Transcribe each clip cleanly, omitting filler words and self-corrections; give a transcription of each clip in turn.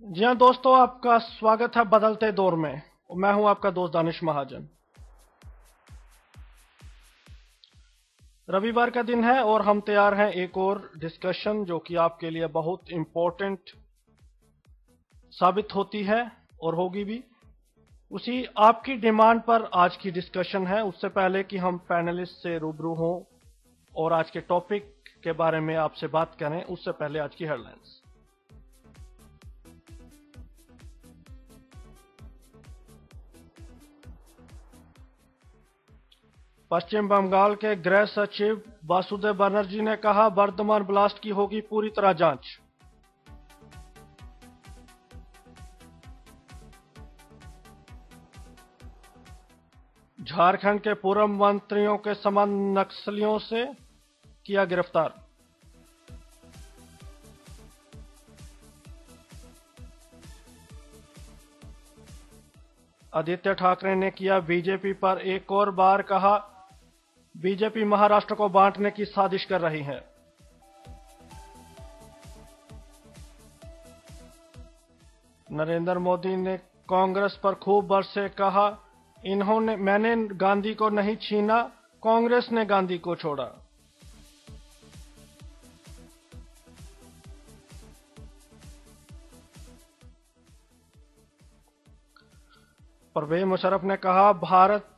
जी हाँ दोस्तों, आपका स्वागत है बदलते दौर में। मैं हूं आपका दोस्त दानिश महाजन। रविवार का दिन है और हम तैयार हैं एक और डिस्कशन जो कि आपके लिए बहुत इम्पोर्टेंट साबित होती है और होगी भी। उसी आपकी डिमांड पर आज की डिस्कशन है। उससे पहले कि हम पैनलिस्ट से रूबरू हों और आज के टॉपिक के बारे में आपसे बात करें, उससे पहले आज की हेडलाइंस। पश्चिम बंगाल के गृह सचिव वासुदेव बनर्जी ने कहा, बर्धमान ब्लास्ट की होगी पूरी तरह जांच। झारखंड के पूर्व मंत्रियों के संबंध नक्सलियों से किया गिरफ्तार। आदित्य ठाकरे ने किया बीजेपी पर एक और बार कहा, बीजेपी महाराष्ट्र को बांटने की साजिश कर रही है। नरेंद्र मोदी ने कांग्रेस पर खूब बरसे, कहा, मैंने गांधी को नहीं छीना, कांग्रेस ने गांधी को छोड़ा। परवेज मुशर्रफ ने कहा, भारत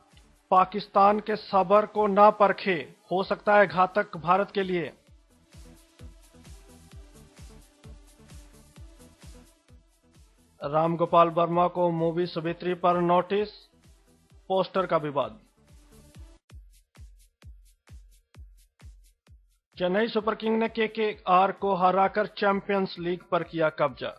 पाकिस्तान के सबर को ना परखे, हो सकता है घातक भारत के लिए। रामगोपाल वर्मा को मूवी सावित्री पर नोटिस, पोस्टर का विवाद। चेन्नई सुपर किंग ने केकेआर को हराकर चैंपियंस लीग पर किया कब्जा।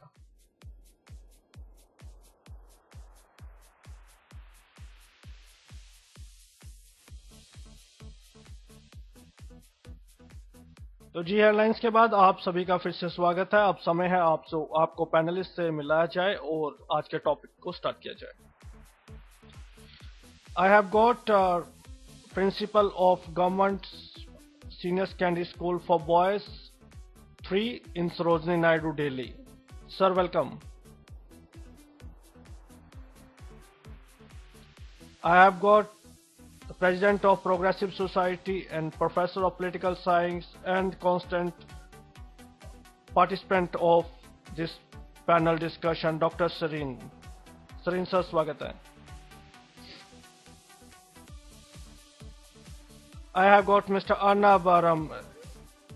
तो जी, हेडलाइंस के बाद आप सभी का फिर से स्वागत है। अब समय है आपको पैनलिस्ट से मिलाया जाए और आज के टॉपिक को स्टार्ट किया जाए। I have got principle of government senior secondary school for boys 3 in Sarojini Naidu, Delhi. Sir, welcome. I have got the President of Progressive Society and Professor of Political Science and constant participant of this panel discussion, Dr. Sareen. Sareen sir, स्वागत है। I have got Mr. Annabaram.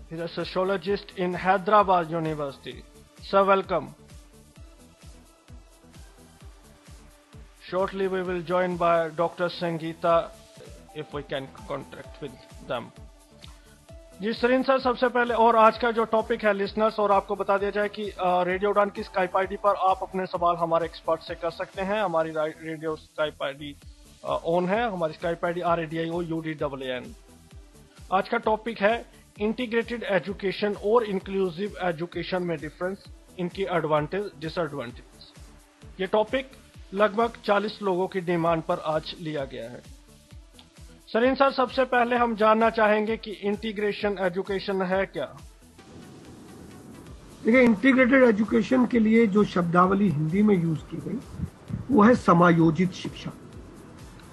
He's a sociologist in Hyderabad University. Sir, welcome. Shortly we will join by Dr. Sangeeta, if we can contact with them. जी Sarin sir, सबसे पहले और आज का जो topic है लिसनर्स और आपको बता दिया जाए कि रेडियो उड़ान की स्काइप आईडी पर आप अपने सवाल हमारे एक्सपर्ट से कर सकते हैं। हमारी रेडियो स्काइप आईडी ऑन है। हमारी स्काइप आईडी RADIOUDAAN। आज का टॉपिक है इंटीग्रेटेड एजुकेशन और इंक्लूसिव एजुकेशन में डिफरेंस, इनकी एडवांटेज डिसएडवांटेज। ये टॉपिक लगभग 40 लोगों की डिमांड पर आज लिया गया है। सरीन सर, सबसे पहले हम जानना चाहेंगे कि इंटीग्रेशन एजुकेशन है क्या? देखिए, इंटीग्रेटेड एजुकेशन के लिए जो शब्दावली हिंदी में यूज की गई वो है समायोजित शिक्षा।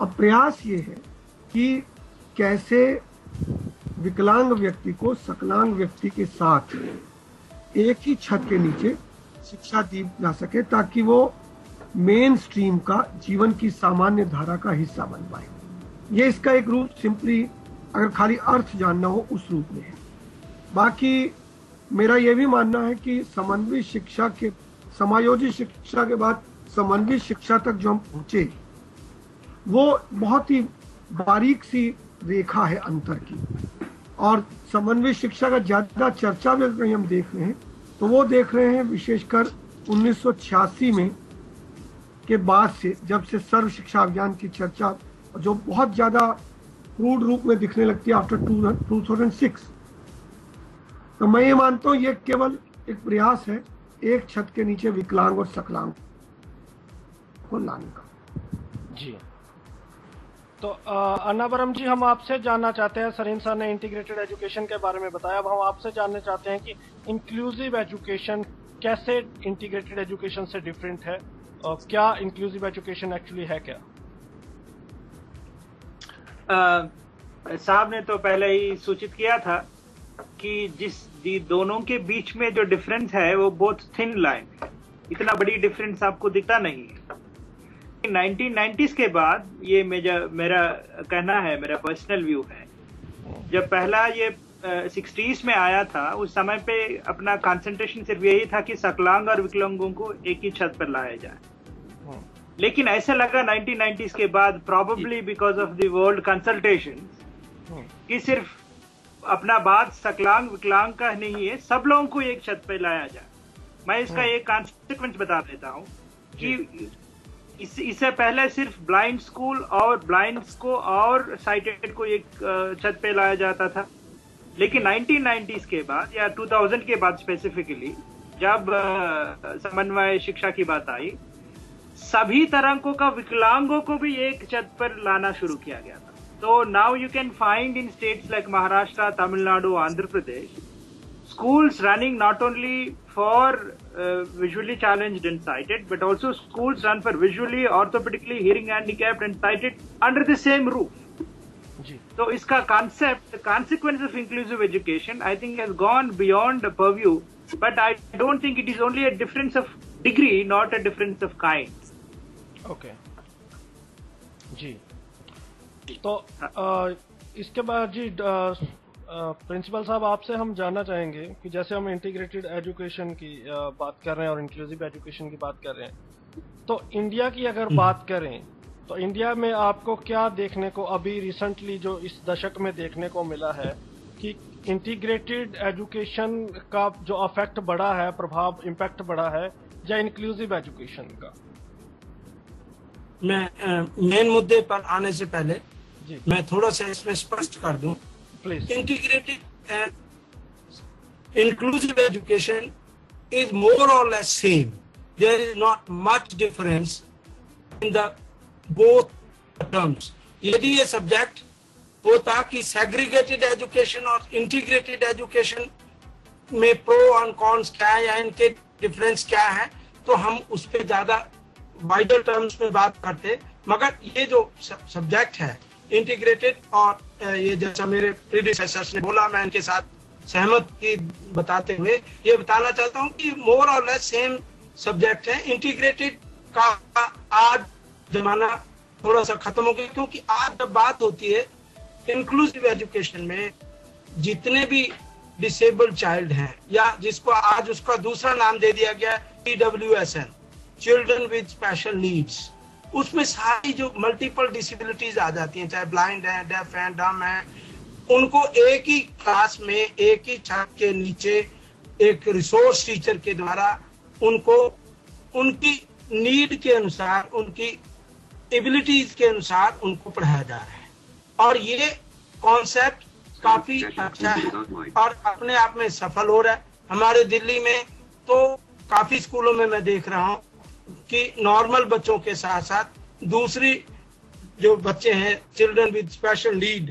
अब प्रयास ये है कि कैसे विकलांग व्यक्ति को सकलांग व्यक्ति के साथ एक ही छत के नीचे शिक्षा दी जा सके ताकि वो मेन स्ट्रीम का जीवन की सामान्य धारा का हिस्सा बन पाए। ये इसका एक रूप सिंपली अगर खाली अर्थ जानना हो उस रूप में है। बाकी मेरा ये भी मानना है कि समन्वित शिक्षा के समायोजित शिक्षा के बाद समन्वित शिक्षा तक जो हम पहुंचे वो बहुत ही बारीक सी रेखा है अंतर की, और समन्वित शिक्षा का ज्यादा चर्चा भी अगर हम देख रहे हैं तो वो देख रहे हैं विशेषकर 1986 में के बाद से, जब से सर्व शिक्षा अभियान की चर्चा जो बहुत ज्यादा क्रूड रूप में दिखने लगती है आफ्टर 2006। तो मैं ये मानता हूँ ये केवल एक प्रयास है एक छत के नीचे विकलांग और सकलांग को लाने का। जी, तो अन्नावरम जी, हम आपसे जानना चाहते हैं, सरीन सर ने इंटीग्रेटेड एजुकेशन के बारे में बताया, अब हम आपसे जानना चाहते हैं कि इंक्लूसिव एजुकेशन कैसे इंटीग्रेटेड एजुकेशन से डिफरेंट है और क्या इंक्लूसिव एजुकेशन एक्चुअली है क्या? साहब ने तो पहले ही सूचित किया था कि दोनों के बीच में जो डिफरेंस है वो बहुत थिन लाइन है, इतना बड़ी डिफरेंस आपको दिखता नहीं है। 1990s के बाद ये मेरा कहना है, मेरा पर्सनल व्यू है, जब पहला ये 60s में आया था उस समय पे अपना कंसंट्रेशन सिर्फ यही था कि सकलांग और विकलांगों को एक ही छत पर लाया जाए। लेकिन ऐसा लगा 1990s के बाद, probably because of the world consultation, कि सिर्फ अपना बात सकलांग विकलांग का नहीं है, सब लोगों को एक छत पर लाया जाए। मैं इसका एक कॉन्सिक्वेंस बता देता हूँ कि इससे पहले सिर्फ ब्लाइंड स्कूल और ब्लाइंड्स को और साइटेड को एक छत पे लाया जाता था। लेकिन 1990s के बाद या 2000 के बाद स्पेसिफिकली जब समन्वय शिक्षा की बात आई, सभी तरह का विकलांगों को भी एक छत पर लाना शुरू किया गया था। तो now you can find in states like Maharashtra, Tamil Nadu, Andhra Pradesh, schools running not only for visually challenged and sighted, but also schools run for visually, orthopedically, hearing handicapped and sighted under the same roof. So iska concept, the consequence of inclusive education, I think has gone beyond the purview, but I don't think it is only a difference of degree, not a difference of kind. Okay. जी, तो इसके बाद जी principal साहब आपसे हम जानना चाहेंगे कि जैसे हम इंटीग्रेटेड एजुकेशन की बात कर रहे हैं और इंक्लूसिव एजुकेशन की बात कर रहे हैं, तो इंडिया की अगर बात करें तो इंडिया में आपको क्या देखने को अभी रिसेंटली जो इस दशक में देखने को मिला है कि इंटीग्रेटेड एजुकेशन का जो अफेक्ट बढ़ा है, प्रभाव, इम्पैक्ट बढ़ा है, या इंक्लूसिव एजुकेशन का? मैं मेन मुद्दे पर आने से पहले मैं थोड़ा सा इसमें स्पष्ट कर दूं। Integrated and inclusive education is more or less same. There is not much difference in the both terms. यदि ये सब्जेक्ट होता कि segregated education और integrated education में प्रो और कॉन्स क्या है या इनके डिफरेंस क्या है, तो हम उस पर ज्यादा वाइडर टर्म्स में बात करते। मगर ये जो सब्जेक्ट है इंटीग्रेटेड, और ये जैसा मेरे प्रीडिसेसर्स ने बोला, मैं इनके साथ सहमत की बताते हुए ये बताना चाहता हूँ कि मोर और लेस सेम सब्जेक्ट है। इंटीग्रेटेड का आज जमाना थोड़ा सा खत्म हो गया, क्योंकि आज जब बात होती है इंक्लूसिव एजुकेशन में, जितने भी डिसेबल्ड चाइल्ड हैं या जिसको आज उसका दूसरा नाम दे दिया गया TWSN, children with special needs, उसमें सारी जो मल्टीपल डिसेबिलिटीज आ जाती हैं, चाहे ब्लाइंड है, डेफ है, डम है, उनको एक ही क्लास में एक ही छत के नीचे एक रिसोर्स टीचर के द्वारा उनको उनकी नीड के अनुसार, उनकी एबिलिटीज के अनुसार उनको पढ़ाया जा रहा है। और ये कॉन्सेप्ट काफी अच्छा है और अपने आप में सफल हो रहा है। हमारे दिल्ली में तो काफी स्कूलों में मैं देख रहा हूँ कि नॉर्मल बच्चों के साथ साथ दूसरी जो बच्चे हैं चिल्ड्रन विद स्पेशल नीड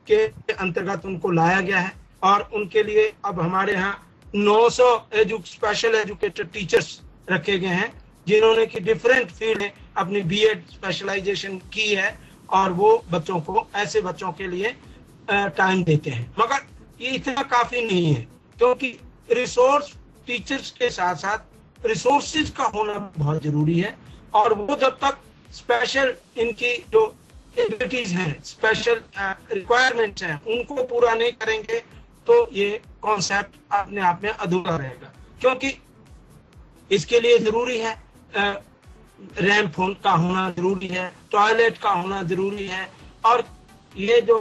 के अंतर्गत उनको लाया गया है, और उनके लिए अब हमारे यहाँ 900 स्पेशल एजुकेटेड टीचर्स रखे गए हैं, जिन्होंने कि डिफरेंट फील्ड में अपनी बीएड स्पेशलाइजेशन की है, और वो बच्चों को, ऐसे बच्चों के लिए टाइम देते हैं। मगर ये इतना काफी नहीं है, क्योंकि रिसोर्स टीचर्स के साथ साथ रिसोर्सेज का होना बहुत जरूरी है, और वो जब तक स्पेशल इनकी जो एबिलिटीज हैं, स्पेशल रिक्वायरमेंट्स हैं, उनको पूरा नहीं करेंगे तो ये कॉन्सेप्ट अपने आप में अधूरा रहेगा। क्योंकि इसके लिए जरूरी है रैंप का होना जरूरी है, टॉयलेट का होना जरूरी है, और ये जो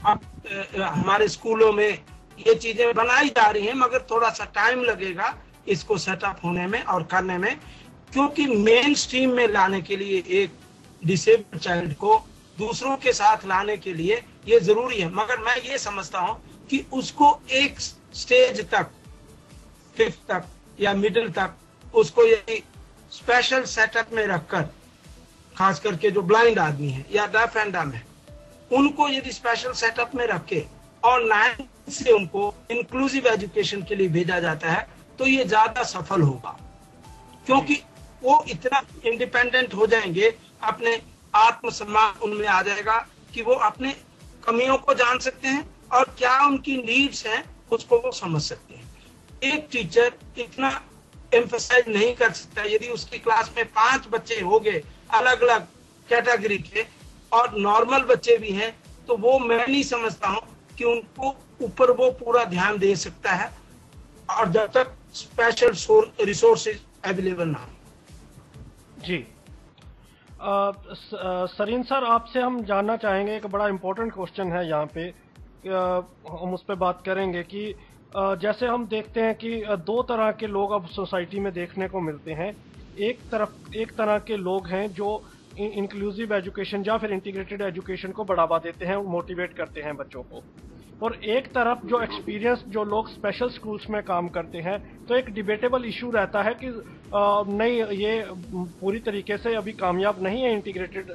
अब हमारे स्कूलों में ये चीजें बनाई जा रही हैं, मगर थोड़ा सा टाइम लगेगा इसको सेटअप होने में और करने में, क्योंकि मेन स्ट्रीम में लाने के लिए एक डिसेबल्ड चाइल्ड को दूसरों के साथ लाने के लिए ये जरूरी है। मगर मैं ये समझता हूँ कि उसको एक स्टेज तक, 5th तक या मिडिल तक, उसको ये स्पेशल सेटअप में रखकर, खास करके जो ब्लाइंड आदमी है या डेफ एंड डम है, उनको यदि स्पेशल सेटअप में रखे और 9 से उनको इंक्लूसिव एजुकेशन के लिए भेजा जाता है, तो ये ज्यादा सफल होगा, क्योंकि वो इतना इंडिपेंडेंट हो जाएंगे, अपने आत्मसम्मान उनमें आ जाएगा कि वो अपने कमियों को जान सकते हैं और क्या उनकी नीड्स हैं उसको वो समझ सकते हैं। एक टीचर इतना एम्फसाइज नहीं कर सकता, यदि उसकी क्लास में 5 बच्चे हो गए अलग अलग कैटेगरी के और नॉर्मल बच्चे भी हैं, तो वो मैं नहीं समझता हूँ कि उनको ऊपर वो पूरा ध्यान दे सकता है, और जब तक स्पेशल रिसोर्सेज अवेलेबल ना हो। जी सरीन सर, आपसे हम जानना चाहेंगे, एक बड़ा इम्पोर्टेंट क्वेश्चन है यहाँ पे, हम उस पर बात करेंगे कि जैसे हम देखते हैं कि 2 तरह के लोग अब सोसाइटी में देखने को मिलते हैं। एक तरह के लोग हैं जो इंक्लूसिव एजुकेशन या फिर इंटीग्रेटेड एजुकेशन को बढ़ावा देते हैं, मोटिवेट करते हैं बच्चों को, और एक तरफ जो एक्सपीरियंस जो लोग स्पेशल स्कूल्स में काम करते हैं। तो एक डिबेटेबल इशू रहता है कि नहीं, ये पूरी तरीके से अभी कामयाब नहीं है इंटीग्रेटेड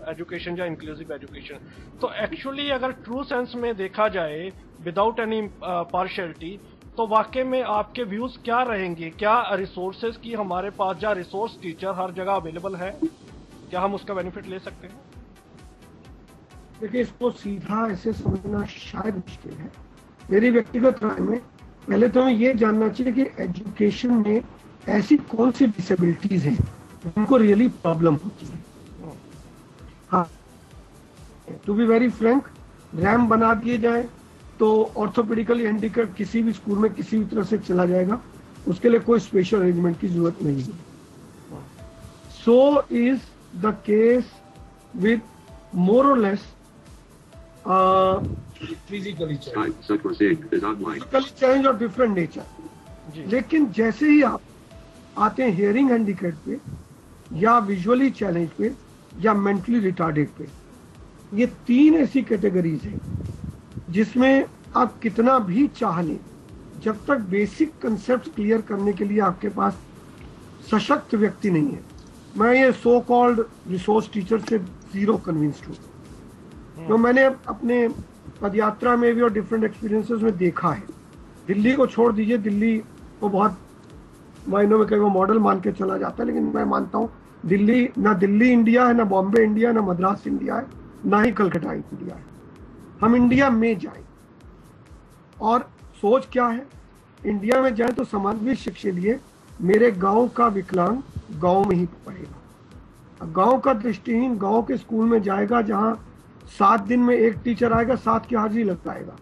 एजुकेशन या इंक्लूसिव एजुकेशन। तो एक्चुअली अगर ट्रू सेंस में देखा जाए विदाउट एनी पार्शियलिटी, तो वाकई में आपके व्यूज क्या रहेंगे? क्या रिसोर्सेज की हमारे पास या रिसोर्स टीचर हर जगह अवेलेबल है? क्या हम उसका बेनिफिट ले सकते हैं? देखिए, इसको सीधा ऐसे समझना शायद मुश्किल है। मेरी व्यक्तिगत राय में पहले तो हमें ये जानना चाहिए कि एजुकेशन में ऐसी कौन सी डिसेबिलिटीज हैं जिनको रियली प्रॉब्लम होती है। हाँ, to be very frank, ramp बना दिए जाए तो ऑर्थोपेडिकली हैंडीकैप किसी भी स्कूल में किसी भी तरह से चला जाएगा, उसके लिए कोई स्पेशल अरेंजमेंट की जरूरत नहीं है। So is the case with more और लेस physically चैलेंज और डिफरेंट नेचर। लेकिन जैसे ही आप आते हैं हियरिंग हैंडीकैप पे या विजुअली चैलेंज पे या मेंटली रिटार्डेड पे, ये 3 ऐसी कैटेगरीज हैं जिसमें आप कितना भी चाह लें, जब तक बेसिक कंसेप्ट क्लियर करने के लिए आपके पास सशक्त व्यक्ति नहीं है। मैं ये सो कॉल्ड रिसोर्स टीचर से जीरो कन्विंस्ड हूँ। तो मैंने अपने पदयात्रा में भी और डिफरेंट एक्सपीरियंसेस में देखा है। दिल्ली को छोड़ दीजिए, दिल्ली को बहुत मायनों में कई वो मॉडल मान के चला जाता है, लेकिन मैं मानता हूँ दिल्ली ना दिल्ली इंडिया है, ना बॉम्बे इंडिया, ना मद्रास इंडिया है, ना ही कलकत्ता इंडिया है। हम इंडिया में जाए और सोच क्या है, इंडिया में जाए तो समानवी शिक्षा लिए मेरे गांव का विकलांग गांव में ही पढ़ेगा। गांव का दृष्टिहीन गांव के स्कूल में जाएगा जहां 7 दिन में एक टीचर आएगा, 7 की हाजिरी लग पाएगा,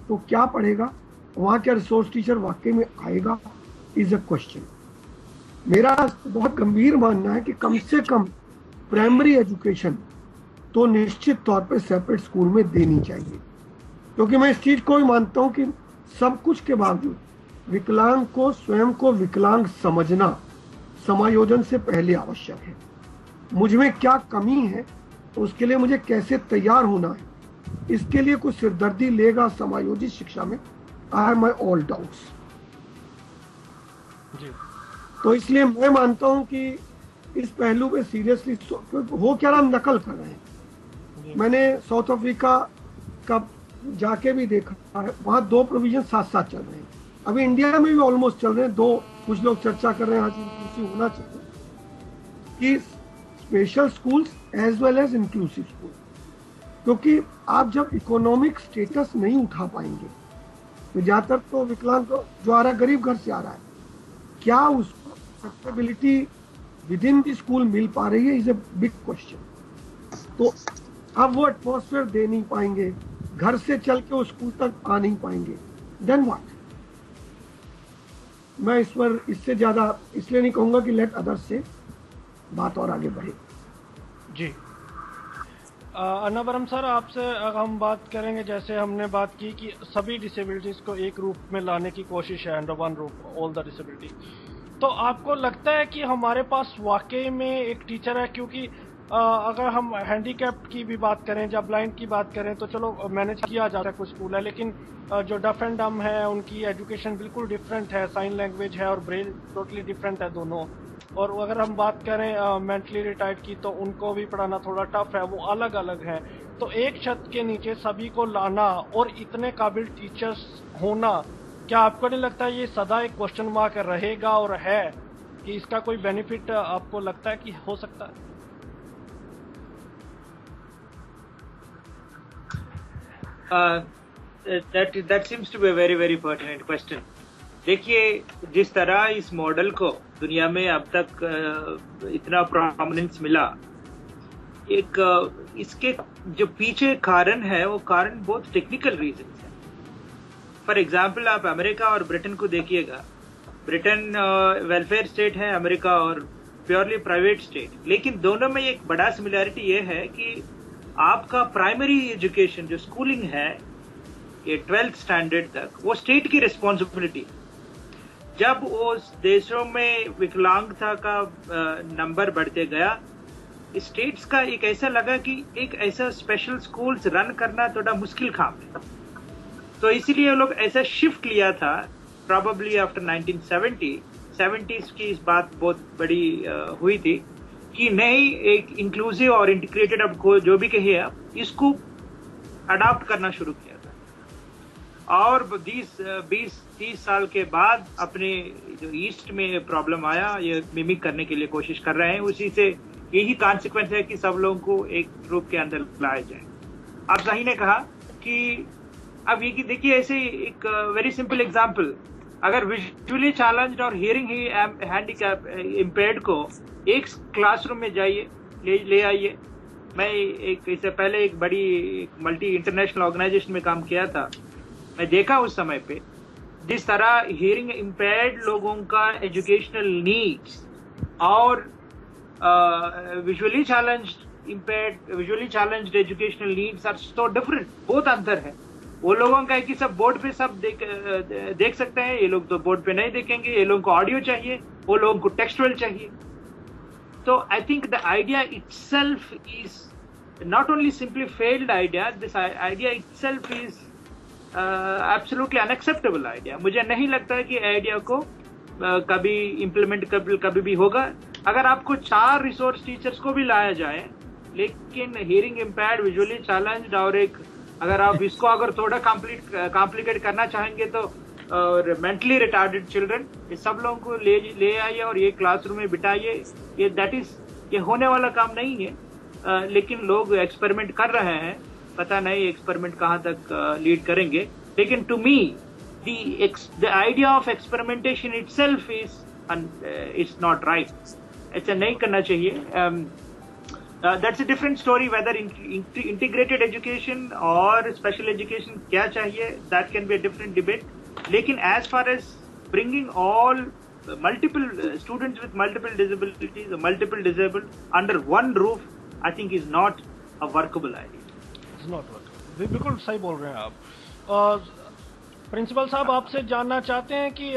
तो क्या पढ़ेगा? वहां क्या रिसोर्स टीचर वाकई में आएगा? Is a question. मेरा बहुत गंभीर मानना है कि कम से कम प्राइमरी एजुकेशन तो निश्चित तौर पे सेपरेट स्कूल में देनी चाहिए, क्योंकि मैं इस चीज को भी मानता हूं कि सब कुछ के बावजूद विकलांग को स्वयं को विकलांग समझना समायोजन से पहले आवश्यक है। मुझ में क्या कमी है, तो उसके लिए मुझे कैसे तैयार होना है, इसके लिए कुछ सिरदर्दी लेगा समायोजित शिक्षा में। I have my all doubts. तो इसलिए मैं मानता हूं कि इस पहलू पे सीरियसली हो क्या रहा, हम नकल कर रहे हैं। मैंने साउथ अफ्रीका का जाके भी देखा है, वहां 2 प्रोविजन साथ साथ चल रहे हैं। अभी इंडिया में भी ऑलमोस्ट चल रहे हैं 2। कुछ लोग चर्चा कर रहे हैं आज होना चाहिए कि special schools as well as inclusive school, क्योंकि आप जब इकोनॉमिक स्टेटस नहीं उठा पाएंगे तो ज्यादातर तो विकलांग जो आ रहा है गरीब घर से आ रहा है, क्या उसको accessibility within the school मिल पा रही है, इज ए बिग क्वेश्चन। तो अब वो एटमॉस्फेयर दे नहीं पाएंगे, घर से चल के वो स्कूल तक आ नहीं पाएंगे, देन व्हाट? मैं इस पर इससे ज्यादा इसलिए नहीं कहूंगा कि लेट अदर्स से बात और आगे बढ़े। जी अन्नावरम सर, आपसे हम बात करेंगे, जैसे हमने बात की कि सभी डिसेबिलिटीज को एक रूप में लाने की कोशिश है, अंडर वन रूप ऑल द डिसेबिलिटी। तो आपको लगता है कि हमारे पास वाकई में एक टीचर है? क्योंकि अगर हम हैंडीकैप्ड की भी बात करें या ब्लाइंड की बात करें तो चलो मैनेज किया जाता है, कुछ स्कूल है, लेकिन जो डफ एंड डम है उनकी एजुकेशन बिल्कुल डिफरेंट है, साइन लैंग्वेज है और ब्रेल टोटली डिफरेंट है दोनों। और अगर हम बात करें मेंटली रिटायर्ड की, तो उनको भी पढ़ाना थोड़ा टफ है, वो अलग अलग है। तो एक छत के नीचे सभी को लाना और इतने काबिल टीचर्स होना, क्या आपको नहीं लगता ये सदा एक क्वेश्चन मार्क रहेगा और है कि इसका कोई बेनिफिट आपको लगता है कि हो सकता है? That seems to be a very very pertinent question. देखिए, जिस तरह इस मॉडल को दुनिया में अब तक इतना प्रोमिनेंस मिला, इसके जो पीछे कारण है वो कारण बहुत टेक्निकल रीजन है। फॉर एग्जाम्पल, आप अमेरिका और ब्रिटेन को देखिएगा। ब्रिटेन वेलफेयर स्टेट है, अमेरिका और प्योरली प्राइवेट स्टेट, लेकिन दोनों में एक बड़ा सिमिलैरिटी ये है कि आपका प्राइमरी एजुकेशन जो स्कूलिंग है ये 12th स्टैंडर्ड तक, वो स्टेट की रिस्पॉन्सिबिलिटी। जब उस देशों में विकलांगता का नंबर बढ़ते गया, स्टेट्स का एक ऐसा लगा कि एक ऐसा स्पेशल स्कूल्स रन करना थोड़ा मुश्किल काम है, तो इसीलिए लोग ऐसा शिफ्ट लिया था। प्रोबेबली आफ्टर 1970s की इस बात बहुत बड़ी हुई थी कि नहीं, एक इंक्लूसिव और इंटीग्रेटेड, अब जो भी कहिए आप, इसको अडॉप्ट करना शुरू किया था। और 20-30 साल के बाद अपने जो ईस्ट में प्रॉब्लम आया, ये मिमिक करने के लिए कोशिश कर रहे हैं, उसी से यही कॉन्सिक्वेंस है कि सब लोगों को एक ग्रुप के अंदर लाया जाए। आप सही ने कहा कि अब ये देखिए, ऐसे एक वेरी सिंपल एग्जांपल, अगर विजुअली चैलेंज्ड और हियरिंग हैंडीकैप इम्पेयर्ड को एक क्लासरूम में जाइए, ले आइए। मैं इससे पहले एक बड़ी मल्टी इंटरनेशनल ऑर्गेनाइजेशन में काम किया था। मैं देखा उस समय पे जिस तरह हियरिंग इम्पेयर्ड लोगों का एजुकेशनल नीड्स और visually challenged educational needs are so different, बहुत अंतर है। वो लोगों का है कि सब बोर्ड पे सब देख सकते हैं, ये लोग तो बोर्ड पे नहीं देखेंगे, ये लोगों को ऑडियो चाहिए, वो लोगों को टेक्सचुअल चाहिए। So I think the idea itself is not only simply failed idea, this idea itself is absolutely unacceptable idea. मुझे नहीं लगता है कि आइडिया को कभी इम्प्लीमेंट कभी भी होगा। अगर आपको 4 रिसोर्स टीचर्स को भी लाया जाए, लेकिन हियरिंग इम्पेयर्ड, विजुअली चैलेंज्ड और अगर आप इसको अगर थोड़ा कॉम्प्लिकेट करना चाहेंगे तो और मेंटली रिटार्डेड चिल्ड्रन, ये सब लोगों को ले आइए और ये क्लासरूम में बिठाइए, ये होने वाला काम नहीं है। लेकिन लोग एक्सपेरिमेंट कर रहे हैं, पता नहीं एक्सपेरिमेंट कहाँ तक लीड करेंगे। लेकिन to me the idea of experimentation itself is not right. ऐसा नहीं करना चाहिए। That's a different story, whether integrated education और स्पेशल एजुकेशन क्या चाहिए, that can be a different debate. लेकिन as far as bringing all multiple students with multiple disabilities or multiple disabled under one roof, I think is not a workable idea. It's not workable. बिल्कुल सही बोल रहे हैं आप। Principal साहब, आपसे जानना चाहते हैं कि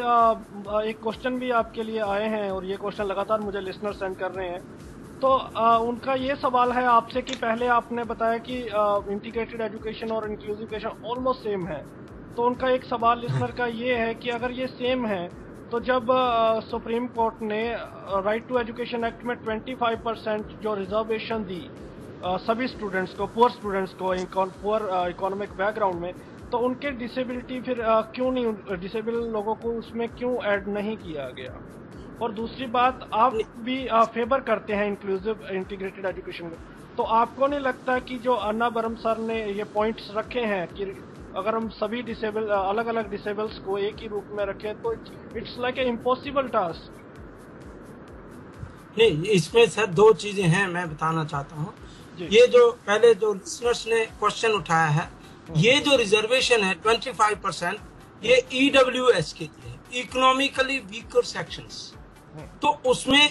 एक क्वेश्चन भी आपके लिए आए हैं और ये क्वेश्चन लगातार मुझे लिसनर सेंड कर रहे हैं। तो उनका ये सवाल है आपसे कि पहले आपने बताया कि इंटीग्रेटेड एजुकेशन और इंक्लूसिव एजुकेशन ऑलमोस्ट सेम है, तो उनका एक सवाल लिसनर का ये है कि अगर ये सेम है तो जब सुप्रीम कोर्ट ने राइट टू एजुकेशन एक्ट में 25% जो रिजर्वेशन दी सभी स्टूडेंट्स को, पुअर स्टूडेंट्स को, पुअर इकोनॉमिक बैकग्राउंड में, तो उनके डिसेबिलिटी फिर क्यों नहीं, डिसेबल लोगों को उसमें क्यों ऐड नहीं किया गया? और दूसरी बात, आप भी फेवर करते हैं इंक्लूसिव इंटीग्रेटेड एजुकेशन में, तो आपको नहीं लगता कि जो अन्ना बरम सर ने ये पॉइंट्स रखे हैं कि अगर हम सभी अलग अलग डिसेबल्स को एक ही रूप में रखें तो it's like a impossible task? नहीं, इसमें सर 2 चीजें हैं, मैं बताना चाहता हूँ। ये जो पहले जो लिसनर्स ने क्वेश्चन उठाया है, ये जो रिजर्वेशन है 25%, ये EWS के लिए, इकोनॉमिकली वीकर सेक्शंस। तो उसमें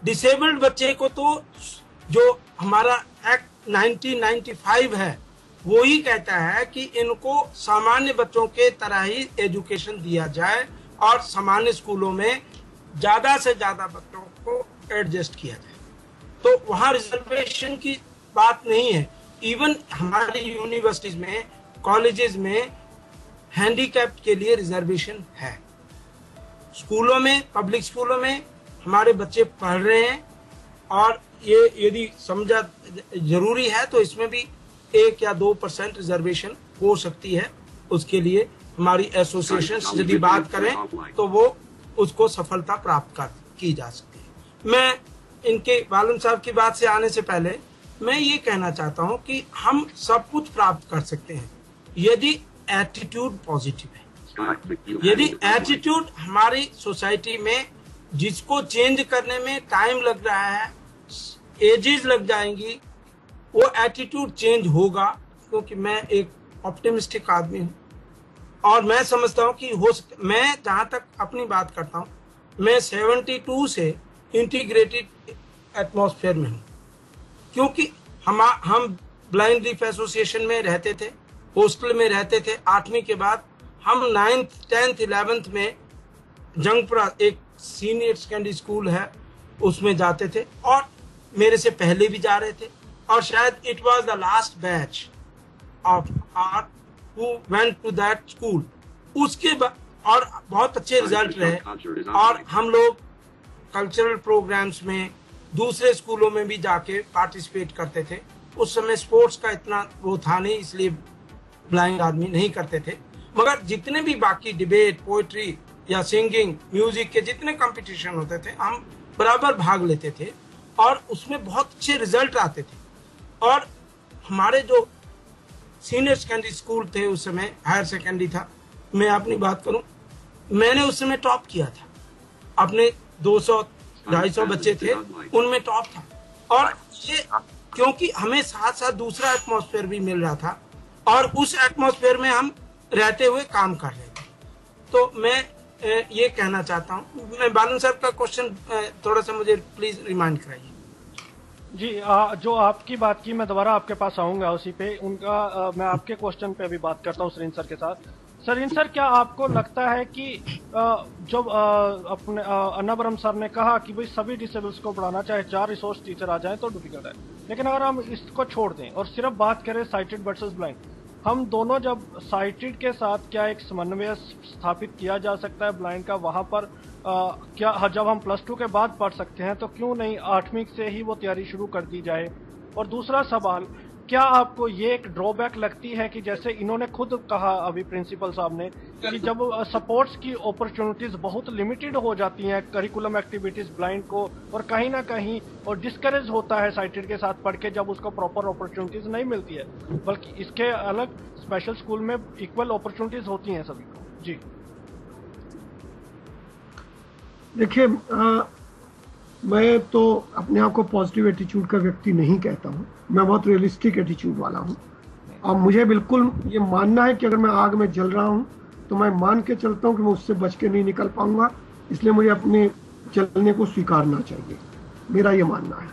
डिसेबल्ड बच्चे को तो जो हमारा एक्ट 1995 है वो ही कहता है कि इनको सामान्य बच्चों के तरह ही एजुकेशन दिया जाए और सामान्य स्कूलों में ज्यादा से ज्यादा बच्चों को एडजस्ट किया जाए। तो वहाँ रिजर्वेशन की बात नहीं है। इवन हमारी यूनिवर्सिटीज में, कॉलेजेस में हैंडीकैप के लिए रिजर्वेशन है। स्कूलों में, पब्लिक स्कूलों में हमारे बच्चे पढ़ रहे हैं और ये यदि समझा जरूरी है तो इसमें भी 1 या 2% रिजर्वेशन हो सकती है उसके लिए हमारी एसोसिएशन यदि बात करें तो वो उसको सफलता प्राप्त की जा सकती है। मैं इनके बालन साहब की बात से आने से पहले मैं ये कहना चाहता हूं कि हम सब कुछ प्राप्त कर सकते हैं यदि एटीट्यूड पॉजिटिव है। यदि एटीट्यूड हमारी सोसाइटी में, जिसको चेंज करने में टाइम लग रहा है, एजेस लग जाएंगी, वो एटीट्यूड चेंज होगा। क्योंकि मैं एक ऑप्टिमिस्टिक आदमी हूँ और मैं समझता हूँ कि मैं जहां तक अपनी बात करता हूँ, मैं 72 से इंटीग्रेटेड एटमॉस्फेयर में हूँ। क्योंकि हम ब्लाइंड रीफ एसोसिएशन में रहते थे, हॉस्टल में रहते थे। 8वीं के बाद हम 9th 10th 11th में जंगपुरा एक सीनियर सेकेंडरी स्कूल है उसमें जाते थे और मेरे से पहले भी जा रहे थे और शायद it was the last batch of our who went to that school. उसके बाद और बहुत अच्छे रिजल्ट रहे और हम लोग कल्चरल प्रोग्राम्स में दूसरे स्कूलों में भी जाके पार्टिसिपेट करते थे। उस समय स्पोर्ट्स का इतना वो था नहीं, इसलिए ब्लाइंड आदमी नहीं करते थे। मगर जितने भी बाकी डिबेट, पोएट्री या सिंगिंग, म्यूजिक के जितने कंपटीशन होते थे हम बराबर भाग लेते थे और उसमें बहुत अच्छे रिजल्ट आते थे। और हमारे जो सीनियर सेकेंडरी स्कूल थे उस समय, हायर सेकेंडरी था, मैं अपनी बात करूं, मैंने उस समय टॉप किया था। अपने 200-250 बच्चे थे उनमें टॉप था। और ये क्योंकि हमें साथ साथ दूसरा एटमॉस्फेयर भी मिल रहा था और उस एटमॉस्फेयर में हम रहते हुए काम कर रहे थे। तो मैं ये कहना चाहता हूँ। मैं बालन साहब का क्वेश्चन थोड़ा सा मुझे प्लीज रिमाइंड कराइए। जी, जो आपकी बात की मैं दोबारा आपके पास आऊंगा उसी पे। उनका मैं आपके क्वेश्चन पे अभी बात करता हूँ सरीन सर के साथ। सरीन सर, क्या आपको लगता है कि जब अपने अन्नावरम सर ने कहा कि भाई सभी डिसेबल्स को पढ़ाना, चाहे 4 रिसोर्स टीचर आ जाएं तो डिफिकल्ट है, लेकिन अगर हम इसको छोड़ दें और सिर्फ बात करें साइटेड वर्सेस ब्लाइंड, हम दोनों जब साइटेड के साथ क्या एक समन्वय स्थापित किया जा सकता है ब्लाइंड का, वहां पर क्या जब हम +2 के बाद पढ़ सकते हैं तो क्यों नहीं 8वीं से ही वो तैयारी शुरू कर दी जाए? और दूसरा सवाल, क्या आपको ये एक ड्रॉबैक लगती है कि जैसे इन्होंने खुद कहा अभी प्रिंसिपल साहब ने कि जब सपोर्ट्स की अपॉर्चुनिटीज बहुत लिमिटेड हो जाती हैं करिकुलम एक्टिविटीज ब्लाइंड को, और कहीं ना कहीं और डिस्करेज होता है साइटेड के साथ पढ़ के जब उसको प्रॉपर अपॉर्चुनिटीज नहीं मिलती है, बल्कि इसके अलग स्पेशल स्कूल में इक्वल अपॉर्चुनिटीज होती हैं सभी को। जी देखिए, मैं तो अपने आप को पॉजिटिव एटीट्यूड का व्यक्ति नहीं कहता हूँ। मैं बहुत रियलिस्टिक एटीट्यूड वाला हूँ और मुझे बिल्कुल ये मानना है कि अगर मैं आग में जल रहा हूँ तो मैं मान के चलता हूँ कि मैं उससे बच के नहीं निकल पाऊंगा, इसलिए मुझे अपने जलने को स्वीकारना चाहिए। मेरा ये मानना है।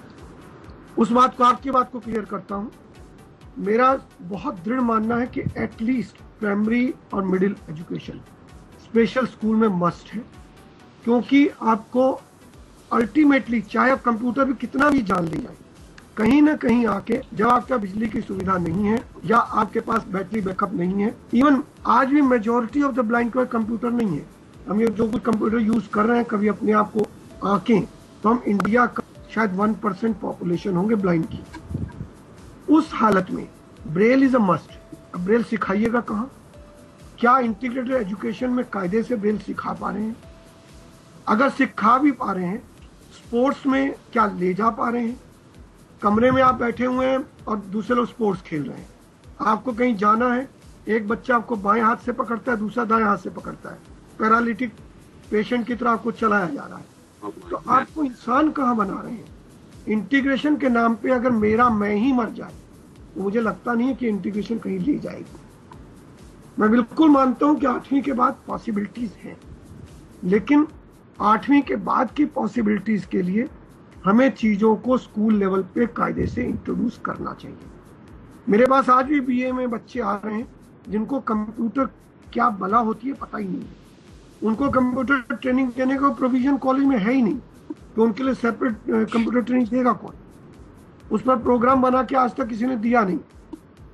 उस बात को, आपकी बात को क्लियर करता हूँ। मेरा बहुत दृढ़ मानना है कि एटलीस्ट प्राइमरी और मिडिल एजुकेशन स्पेशल स्कूल में मस्ट है, क्योंकि आपको अल्टीमेटली चाहे आप कंप्यूटर भी कितना भी जान ले जाए, कहीं ना कहीं आके जब आपका बिजली की सुविधा नहीं है या आपके पास बैटरी बैकअप नहीं है, इवन आज भी मेजॉरिटी ऑफ द ब्लाइंड को कंप्यूटर नहीं है। हम ये जो कुछ कंप्यूटर यूज कर रहे हैं, कभी अपने आप को आंकें तो हम इंडिया का शायद 1% पॉपुलेशन होंगे ब्लाइंड की। उस हालत में ब्रेल इज अ मस्ट। अब ब्रेल सिखाइएगा कहाँ? क्या इंटीग्रेटेड एजुकेशन में कायदे से ब्रेल सिखा पा रहे हैं? अगर सिखा भी पा रहे हैं, स्पोर्ट्स में क्या ले जा पा रहे हैं? कमरे में आप बैठे हुए हैं और दूसरे लोग स्पोर्ट्स खेल रहे हैं, आपको कहीं जाना है, एक बच्चा आपको बाएं हाथ से पकड़ता है, दूसरा दाएं हाथ से पकड़ता है, पैरालिटिक पेशेंट की तरह आपको चलाया जा रहा है, तो आपको इंसान कहाँ बना रहे हैं? इंटीग्रेशन के नाम पे अगर मैं ही मर जाए तो मुझे लगता नहीं है कि इंटीग्रेशन कहीं ले जाएगी। मैं बिल्कुल मानता हूं कि 8वीं के बाद पॉसिबिलिटीज हैं, लेकिन 8वीं के बाद की पॉसिबिलिटीज के लिए हमें चीजों को स्कूल लेवल पे कायदे से इंट्रोड्यूस करना चाहिए। मेरे पास आज भी बीए में बच्चे आ रहे हैं जिनको कंप्यूटर क्या बला होती है पता ही नहीं है। उनको कंप्यूटर ट्रेनिंग देने का प्रोविजन कॉलेज में है ही नहीं, तो उनके लिए सेपरेट कंप्यूटर ट्रेनिंग देगा कौन? उस पर प्रोग्राम बना के आज तक किसी ने दिया नहीं।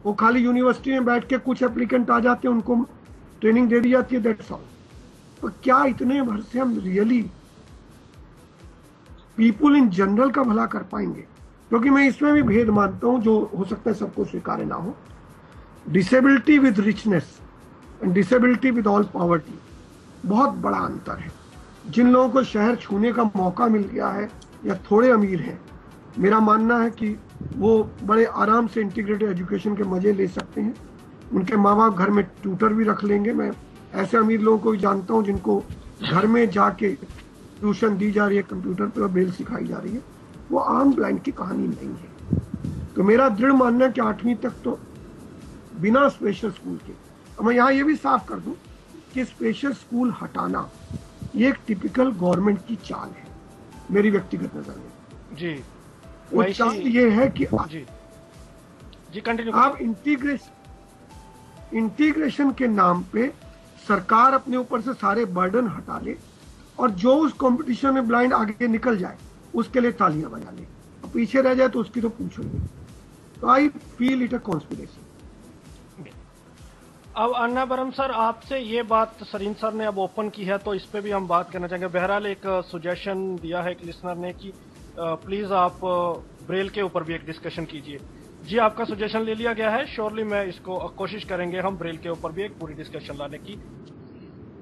वो खाली यूनिवर्सिटी में बैठ के कुछ एप्लीकेंट आ जाते हैं, उनको ट्रेनिंग दे दी जाती है, दैट्स ऑल। तो क्या इतने भर से हम रियली पीपुल इन जनरल का भला कर पाएंगे? क्योंकि मैं इसमें भी भेद मानता हूं, जो हो सकता है सबको स्वीकार्य ना हो। Disability with richness disability with all poverty, बहुत बड़ा अंतर है। जिन लोगों को शहर छूने का मौका मिल गया है या थोड़े अमीर हैं, मेरा मानना है कि वो बड़े आराम से इंटीग्रेटेड एजुकेशन के मजे ले सकते हैं। उनके माँ बाप घर में ट्यूटर भी रख लेंगे। मैं ऐसे अमीर लोगों को भी जानता हूँ जिनको घर में जाके ट्यूशन दी जा रही है, कंप्यूटर पर बेल सिखाई जा रही है। वो आम ब्लाइंड की कहानी नहीं है। तो मेरा दृढ़ मानना है कि 8वीं तक तो बिना स्पेशल स्कूल के, और मैं यहाँ ये भी साफ कर दूं कि स्पेशल स्कूल हटाना ये एक टिपिकल गवर्नमेंट की चाल है मेरी व्यक्तिगत नजर में। जी, वो चाल ये है कि जी कंटिन्यू। आप इंटीग्रेशन के नाम पे सरकार अपने ऊपर से सारे बर्डन हटा ले और जो उस कंपटीशन में ब्लाइंड आगे निकल जाए उसके लिए तालियां बजा ले, और पीछे रह जाए तो उसकी तो पूछो ही। तो I feel it a conspiracy. अब अन्नावरम सर, आपसे ये बात सरीन सर ने अब ओपन की है तो इस पे भी हम बात करना चाहेंगे। बहरहाल एक सुजेशन दिया है एक लिसनर ने कि प्लीज आप ब्रेल के ऊपर भी एक डिस्कशन कीजिए। जी, आपका सुजेशन ले लिया गया है। श्योरली मैं इसको कोशिश करेंगे हम ब्रेल के ऊपर भी एक पूरी डिस्कशन लाने की।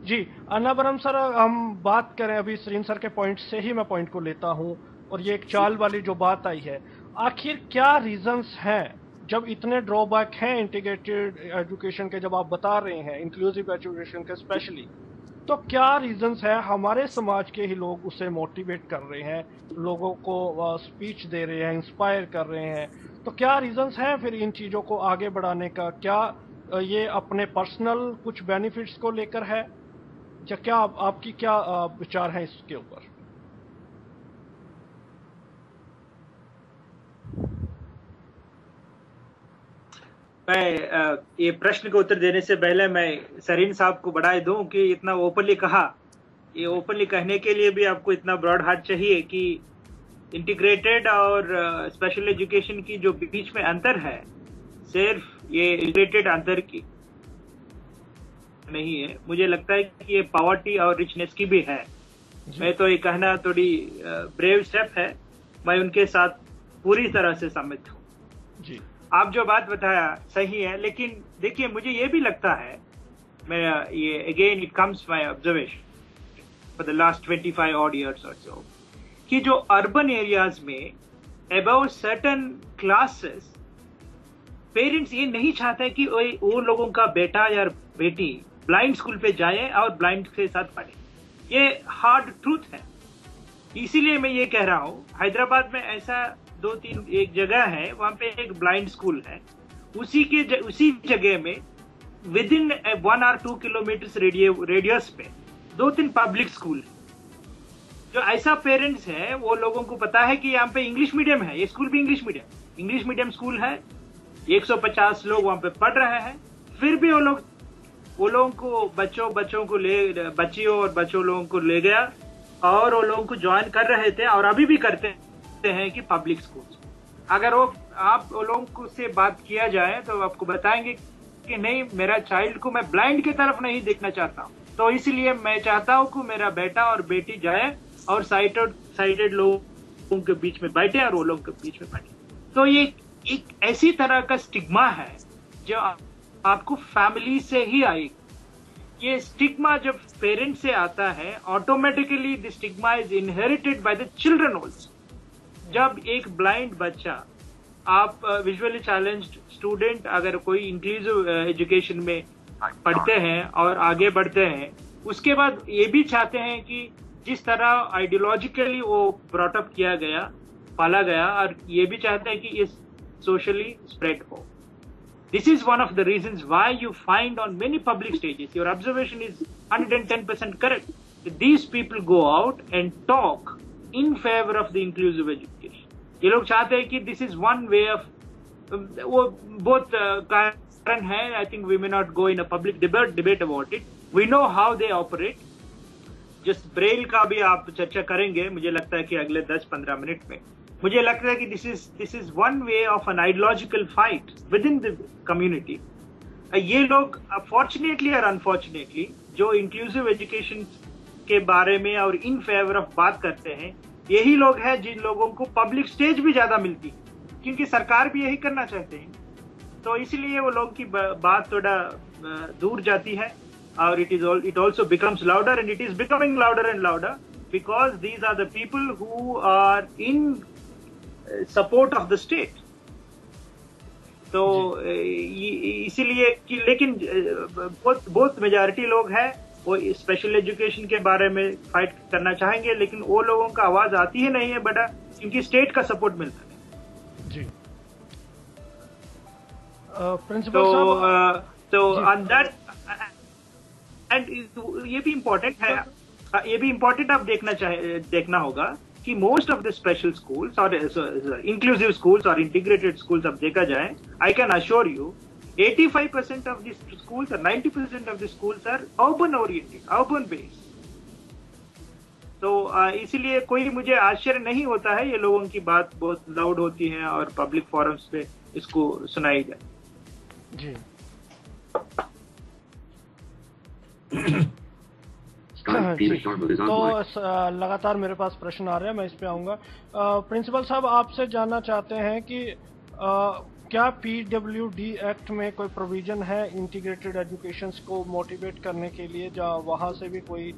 जी अन्नावरम सर, हम बात करें अभी सरीन सर के पॉइंट से ही मैं पॉइंट को लेता हूँ, और ये एक चाल वाली जो बात आई है, आखिर क्या रीजंस हैं जब इतने ड्रॉबैक हैं इंटीग्रेटेड एजुकेशन के, जब आप बता रहे हैं इंक्लूसिव एजुकेशन के स्पेशली, तो क्या रीजंस है? हमारे समाज के ही लोग उसे मोटिवेट कर रहे हैं, लोगों को स्पीच दे रहे हैं, इंस्पायर कर रहे हैं, तो क्या रीजंस हैं फिर इन चीजों को आगे बढ़ाने का? क्या ये अपने पर्सनल कुछ बेनिफिट्स को लेकर है, या क्या आपकी क्या विचार है इसके ऊपर? मैं ये प्रश्न का उत्तर देने से पहले मैं सरीन साहब को बधाई दूं कि इतना ओपनली कहा। ये ओपनली कहने के लिए भी आपको इतना ब्रॉड हार्ट चाहिए कि इंटीग्रेटेड और स्पेशल एजुकेशन की जो बीच में अंतर है, सिर्फ ये इंटीग्रेटेड अंतर की नहीं है, मुझे लगता है कि ये पॉवर्टी और रिचनेस की भी है। मैं तो ये कहना थोड़ी ब्रेव स्टेप है, मैं उनके साथ पूरी तरह से सहमत हूँ। जी, आप जो बात बताया सही है, लेकिन देखिए मुझे ये भी लगता है, मेरा ये again it comes my observation for the last 25 odd years और सो, कि जो अर्बन एरियाज में अबाउट सर्टेन क्लासेस पेरेंट्स ये नहीं चाहते कि वो लोगों का बेटा या बेटी ब्लाइंड स्कूल पे जाए और ब्लाइंड के साथ पढ़े। ये हार्ड ट्रूथ है। इसीलिए मैं ये कह रहा हूँ, हैदराबाद में ऐसा 2-3 एक जगह है, वहां पे एक ब्लाइंड स्कूल है, उसी जगह में with in 1 or 2 kilometre radius पे 2-3 पब्लिक स्कूल है। जो ऐसा पेरेंट्स है वो लोगों को पता है कि यहाँ पे इंग्लिश मीडियम है, ये स्कूल भी इंग्लिश मीडियम स्कूल है, 150 लोग वहां पे पढ़ रहे हैं, फिर भी वो लोगों को बच्चियों और बच्चों लोगों को ले गया और वो लोगों को ज्वाइन कर रहे थे और अभी भी करते हैं कि पब्लिक स्कूल। अगर आप वो लोगों से बात किया जाए तो आपको बताएंगे कि नहीं, मेरा चाइल्ड को मैं ब्लाइंड की तरफ नहीं देखना चाहता हूँ, तो इसलिए मैं चाहता हूँ कि मेरा बेटा और बेटी जाए और साइटेड लोगों के बीच में बैठे और वो लोगों के बीच में बैठे। तो ये एक ऐसी तरह का स्टिग्मा है जो आपको फैमिली से ही आएगी। ये स्टिग्मा जब पेरेंट्स से आता है, automatically the stigma is inherited by the children also. जब एक ब्लाइंड बच्चा, आप विजुअली चैलेंज्ड स्टूडेंट अगर कोई इंक्लूसिव एजुकेशन में पढ़ते हैं और आगे बढ़ते हैं, उसके बाद ये भी चाहते हैं कि जिस तरह आइडियोलॉजिकली वो ब्रॉटअप किया गया, पाला गया, और ये भी चाहते हैं कि ये सोशली स्प्रेड हो। This is one of the reasons why you find on many public stages, your observation is 110% correct, that these people go out and talk in favor of the inclusive education. ये लोग चाहते हैं कि this is one way of, वो बहुत कारण है, I think we may not go in a public debate about it. We know how they operate. Just Braille का भी आप चर्चा करेंगे, मुझे लगता है कि अगले 10-15 मिनट में। मुझे लगता है कि this is one way of an ideological fight within the community. ये लोग fortunately or unfortunately जो inclusive education के बारे में और in favor of बात करते हैं, यही लोग हैं जिन लोगों को पब्लिक स्टेज भी ज्यादा मिलती है, क्योंकि सरकार भी यही करना चाहते हैं। तो इसीलिए वो लोगों की बात थोड़ा दूर जाती है, और it also becomes louder, and it is becoming louder and louder because these are the people who are in support of the state. तो इसीलिए कि लेकिन बहुत मेजॉरिटी लोग हैं वो स्पेशल एजुकेशन के बारे में फाइट करना चाहेंगे, लेकिन वो लोगों का आवाज आती ही नहीं है बड़ा, क्योंकि स्टेट का सपोर्ट मिलता है। जी प्रिंसिपल साहब, तो ऑन दैट एंड ये भी इम्पोर्टेंट है, ये भी इम्पोर्टेंट आप देखना होगा कि most of the special schools और इंक्लूसिव स्कूल्स और इंटीग्रेटेड स्कूल्स अब देखा जाए, I can assure you 85% of these schools or 90% of the schools are urban oriented, urban based. तो इसीलिए कोई मुझे आश्चर्य नहीं होता है ये लोगों की बात बहुत लाउड होती है और पब्लिक फोरम्स पे इसको सुनाई जाए। जी तो लगातार मेरे पास प्रश्न आ रहे हैं, मैं इस पे आऊंगा। प्रिंसिपल साहब, आपसे जानना चाहते हैं कि क्या PWD एक्ट में कोई प्रोविजन है इंटीग्रेटेड एजुकेशन को मोटिवेट करने के लिए, या वहां से भी कोई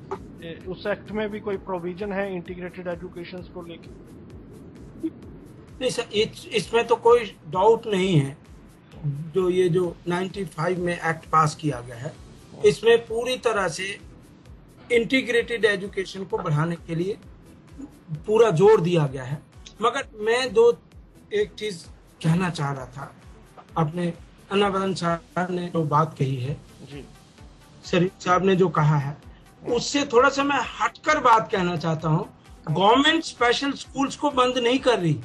उस एक्ट में भी कोई प्रोविजन है इंटीग्रेटेड एजुकेशन को लेके? नहीं सर, इसमें तो कोई डाउट नहीं है। जो 95 में एक्ट पास किया गया है, इसमें पूरी तरह से इंटीग्रेटेड एजुकेशन को बढ़ाने के लिए पूरा जोर दिया गया है। मगर मैं एक चीज कहना चाह रहा था, अपने अन्नावरन साहब ने जो बात कही है, शरीफ साहब ने जो कहा है, उससे थोड़ा सा मैं हटकर बात कहना चाहता हूँ। गवर्नमेंट स्पेशल स्कूल्स को बंद नहीं कर रही।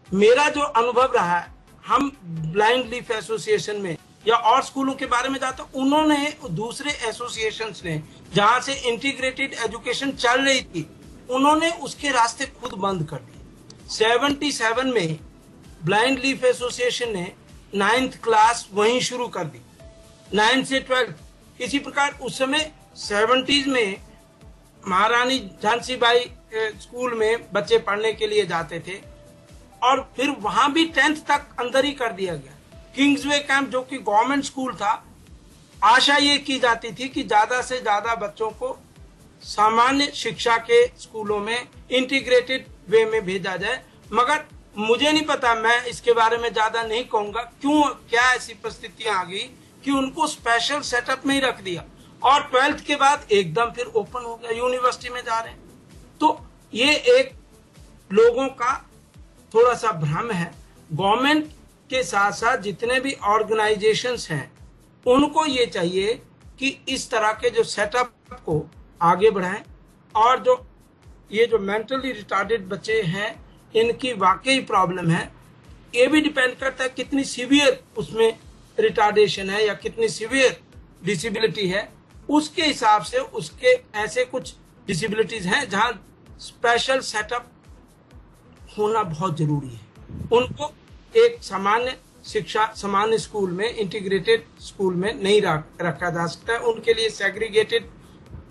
मेरा जो अनुभव रहा है, हम ब्लाइंड लीफ एसोसिएशन में या और स्कूलों के बारे में जाता हूँ, उन्होंने दूसरे एसोसिएशंस ने जहां से इंटीग्रेटेड एजुकेशन चल रही थी, उन्होंने उसके रास्ते खुद बंद कर दिए। 77 में ब्लाइंड लीफ एसोसिएशन ने 9th क्लास वहीं शुरू कर दी, 9th से 12th। इसी प्रकार उस समय 70s में महारानी झांसी बाई स्कूल में बच्चे पढ़ने के लिए जाते थे, और फिर वहां भी 10th तक अंदर ही कर दिया गया। किंग्सवे कैंप जो कि गवर्नमेंट स्कूल था, आशा ये की जाती थी कि ज्यादा से ज्यादा बच्चों को सामान्य शिक्षा के स्कूलों में इंटीग्रेटेड वे में भेजा जाए। मगर मुझे नहीं पता, मैं इसके बारे में ज्यादा नहीं कहूंगा क्या ऐसी परिस्थितियां आ गई कि उनको स्पेशल सेटअप में ही रख दिया, और 12th के बाद एकदम फिर ओपन हो गया, यूनिवर्सिटी में जा रहे हैं। तो ये एक लोगों का थोड़ा सा भ्रम है। गवर्नमेंट के साथ साथ जितने भी ऑर्गेनाइजेशंस हैं, उनको ये चाहिए कि इस तरह के जो सेटअप को आगे बढ़ाएं, और जो मेंटली रिटार्डेड बच्चे हैं, इनकी वाकई प्रॉब्लम है। ये भी डिपेंड करता है कितनी सीवियर उसमें रिटार्डेशन है या कितनी सीवियर डिसेबिलिटी है। उसके हिसाब से उसके ऐसे कुछ डिसेबिलिटीज हैं जहां स्पेशल सेटअप होना बहुत जरूरी है। उनको एक सामान्य शिक्षा, सामान्य स्कूल में, इंटीग्रेटेड स्कूल में नहीं रखा जा सकता है। उनके लिए सेग्रीगेटेड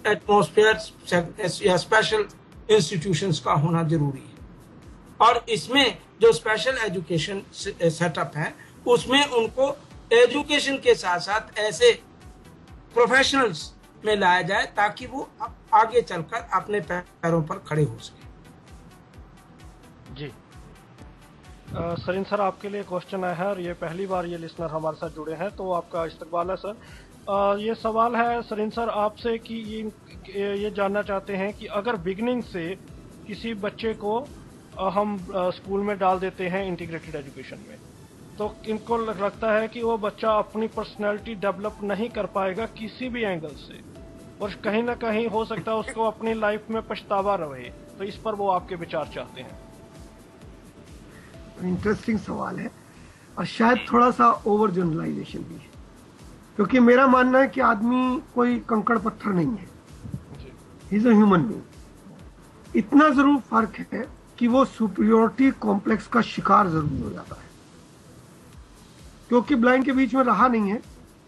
एटमॉस्फेयर या स्पेशल इंस्टीट्यूशंस का होना जरूरी है। और इसमें जो स्पेशल एजुकेशन सेटअप है, उसमें उनको एजुकेशन के साथ साथ ऐसे प्रोफेशनल्स में लाया जाए ताकि वो आगे चलकर अपने पैरों पर खड़े हो सके। जी सरीन सर, आपके लिए क्वेश्चन आया है, और ये पहली बार ये लिसनर हमारे साथ जुड़े हैं, तो आपका इस्तकबाल है सर। ये सवाल है सरीन सर आपसे कि ये जानना चाहते हैं कि अगर बिगनिंग से किसी बच्चे को हम स्कूल में डाल देते हैं इंटीग्रेटेड एजुकेशन में, तो इनको लगता है कि वो बच्चा अपनी पर्सनैलिटी डेवलप नहीं कर पाएगा किसी भी एंगल से, और कहीं ना कहीं हो सकता है उसको अपनी लाइफ में पछतावा रहे। तो इस पर वो आपके विचार चाहते हैं। इंटरेस्टिंग सवाल है, और शायद थोड़ा सा ओवर जनरलाइजेशन भी है, क्योंकि मेरा मानना है कि आदमी कोई कंकड़ पत्थर नहीं है, he is a human being. इतना जरूर फर्क है कि वो सुपीरियोरिटी कॉम्प्लेक्स का शिकार जरूर हो जाता है, क्योंकि ब्लाइंड के बीच में रहा नहीं है,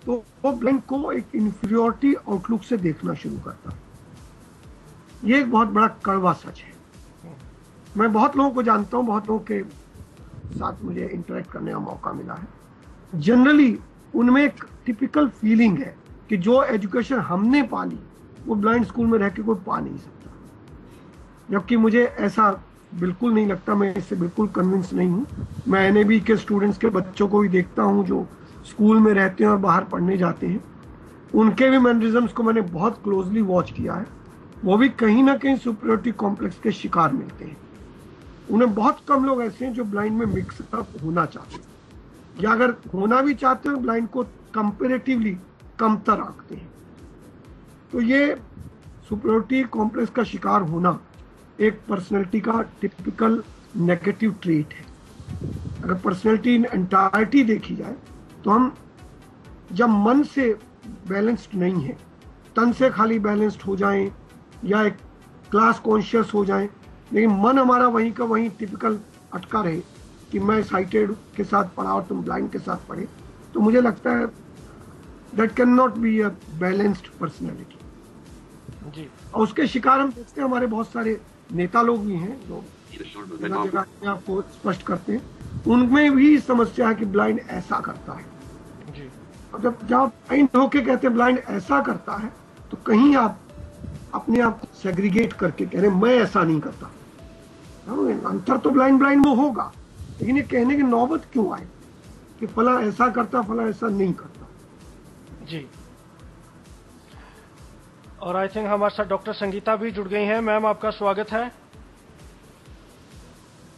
तो वो ब्लाइंड को एक इंफीरियोरिटी आउटलुक से देखना शुरू करता है। ये एक बहुत बड़ा कड़वा सच है। मैं बहुत लोगों को जानता हूं, बहुत लोगों के साथ मुझे इंटरेक्ट करने का मौका मिला है, जनरली उनमें एक टिपिकल फीलिंग है कि जो एजुकेशन हमने पाली वो ब्लाइंड स्कूल में रह के कोई पा नहीं सकता, जबकि मुझे ऐसा बिल्कुल नहीं लगता। मैं इससे बिल्कुल कन्विंस नहीं हूँ। मैं एनएबी के स्टूडेंट्स के बच्चों को भी देखता हूँ जो स्कूल में रहते हैं और बाहर पढ़ने जाते हैं, उनके भी मैनरिज्म्स को मैंने बहुत क्लोजली वॉच किया है। वो भी कहीं ना कहीं सुपीरियरिटी कॉम्प्लेक्स के शिकार मिलते हैं। उन्हें बहुत कम लोग ऐसे हैं जो ब्लाइंड में मिक्सअप होना चाहते हैं, या अगर होना भी चाहते हैं ब्लाइंड को कंपेरेटिवली कमतर रखते हैं। तो ये सुपीरियरिटी कॉम्प्लेक्स का शिकार होना एक पर्सनैलिटी का टिपिकल नेगेटिव ट्रेट है। अगर पर्सनैलिटी इन एंटायरिटी देखी जाए तो हम जब मन से बैलेंस्ड नहीं है, तन से खाली बैलेंस्ड हो जाएं या एक क्लास कॉन्शियस हो जाएं, लेकिन मन हमारा वहीं का वहीं टिपिकल अटका रहे कि मैं साइटेड के साथ पढ़ा और तुम ब्लाइंड के साथ पढ़े, तो मुझे लगता है that can not be a balanced personality जी। और उसके शिकार हम देखते हैं हमारे बहुत सारे नेता लोग भी हैं जो जगह आपको स्पष्ट करते हैं, उनमें भी समस्या है कि ब्लाइंड ऐसा करता है जी। और जब ब्लाइंड होके कहते हैं ब्लाइंड ऐसा करता है, तो कहीं आप अपने आप सेग्रीगेट करके कह रहे हैं मैं ऐसा नहीं करता। अंतर तो ब्लाइंड में होगा, लेकिन ये कहने की नौबत क्यों आए कि फला ऐसा करता फला ऐसा नहीं करता जी। और आई थिंक हमारे साथ डॉक्टर संगीता भी जुड़ गई हैं। मैम आपका स्वागत है।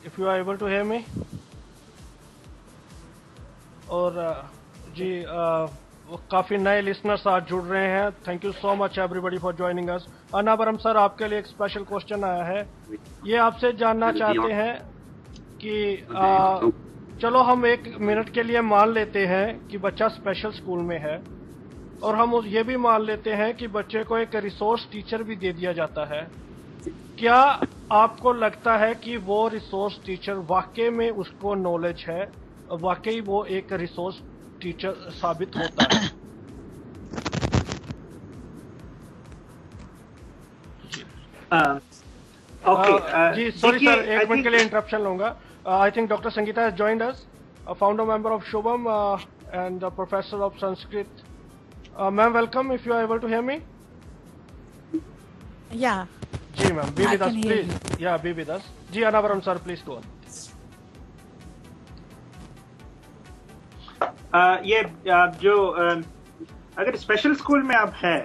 If you are able to hear me. और जी काफी नए लिसनर्स आज जुड़ रहे हैं। Thank you so much everybody for joining us. Anavaram sir आपके लिए एक स्पेशल क्वेश्चन आया है। ये आपसे जानना चाहते हैं कि चलो हम 1 मिनट के लिए मान लेते हैं कि बच्चा स्पेशल स्कूल में है, और हम ये भी मान लेते हैं कि बच्चे को एक रिसोर्स टीचर भी दे दिया जाता है। क्या आपको लगता है कि वो रिसोर्स टीचर वाकई में उसको नॉलेज है, वाकई वो एक रिसोर्स टीचर साबित होता है? जी सॉरी सर, 1 मिनट के लिए इंटरप्शन लूंगा। I think doctor Sangeeta has joined us, founder member of Shubham and professor of Sanskrit. Ma'am welcome, if you are able to hear me. Yeah जी ma'am, be with us please. Yeah be with us जी। Anavaram sir please go on. ये जो अगर special school में आप है,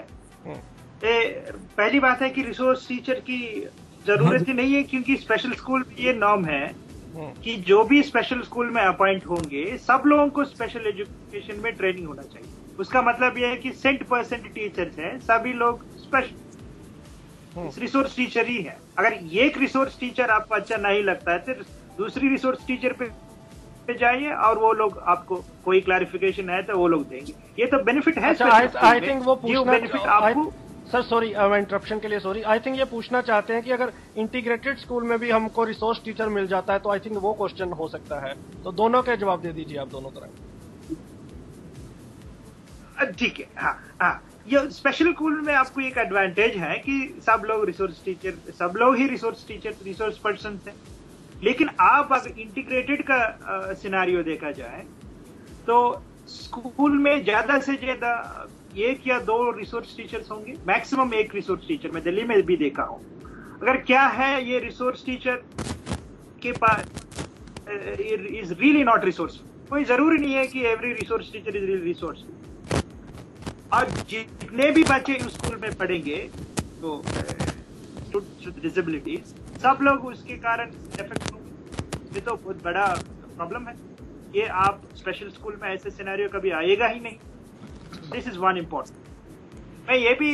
पहली बात है कि रिसोर्स टीचर की जरूरत ही नहीं है, क्योंकि स्पेशल स्कूल में ये नॉर्म है कि जो भी स्पेशल स्कूल में अपॉइंट होंगे सब लोगों को स्पेशल एजुकेशन में ट्रेनिंग होना चाहिए। उसका मतलब ये है कि 100% टीचर्स हैं, सभी लोग स्पेशल रिसोर्स टीचर ही है। अगर एक रिसोर्स टीचर आपको अच्छा नहीं लगता है तो दूसरी रिसोर्स टीचर पे जाइए और वो लोग आपको कोई क्लैरिफिकेशन है तो वो लोग देंगे। ये तो बेनिफिट है। आई थिंक वो बेनिफिट आपको सर, सॉरी इंटरप्शन के लिए सॉरी। आई थिंक ये पूछना चाहते हैं कि अगर इंटीग्रेटेड स्कूल में भी हमको रिसोर्स टीचर मिल जाता है तो आई थिंक वो क्वेश्चन हो सकता है। तो दोनों के जवाब दे दीजिए आप, दोनों तरह। ठीक है। हाँ, ये स्पेशल स्कूल में आपको एक एडवांटेज है कि सब लोग रिसोर्स टीचर, सब लोग ही रिसोर्स टीचर, रिसोर्स पर्सन हैं। लेकिन आप अगर इंटीग्रेटेड का सिनारियो देखा जाए तो स्कूल में ज्यादा से ज्यादा 1 या 2 रिसोर्स टीचर्स होंगे, मैक्सिमम 1 रिसोर्स टीचर। मैं दिल्ली में भी देखा हूं। अगर क्या है ये रिसोर्स टीचर के पास इज रियली नॉट रिसोर्स। कोई जरूरी नहीं है कि every resource teacher is really resource. और जितने भी बच्चे उस स्कूल में पढ़ेंगे तो डिसेबिलिटी, सब लोग उसके कारण इफेक्ट होंगे। ये तो बहुत बड़ा प्रॉब्लम है। ये आप स्पेशल स्कूल में ऐसे सिनेरियो कभी आएगा ही नहीं। This is one important. मैं ये भी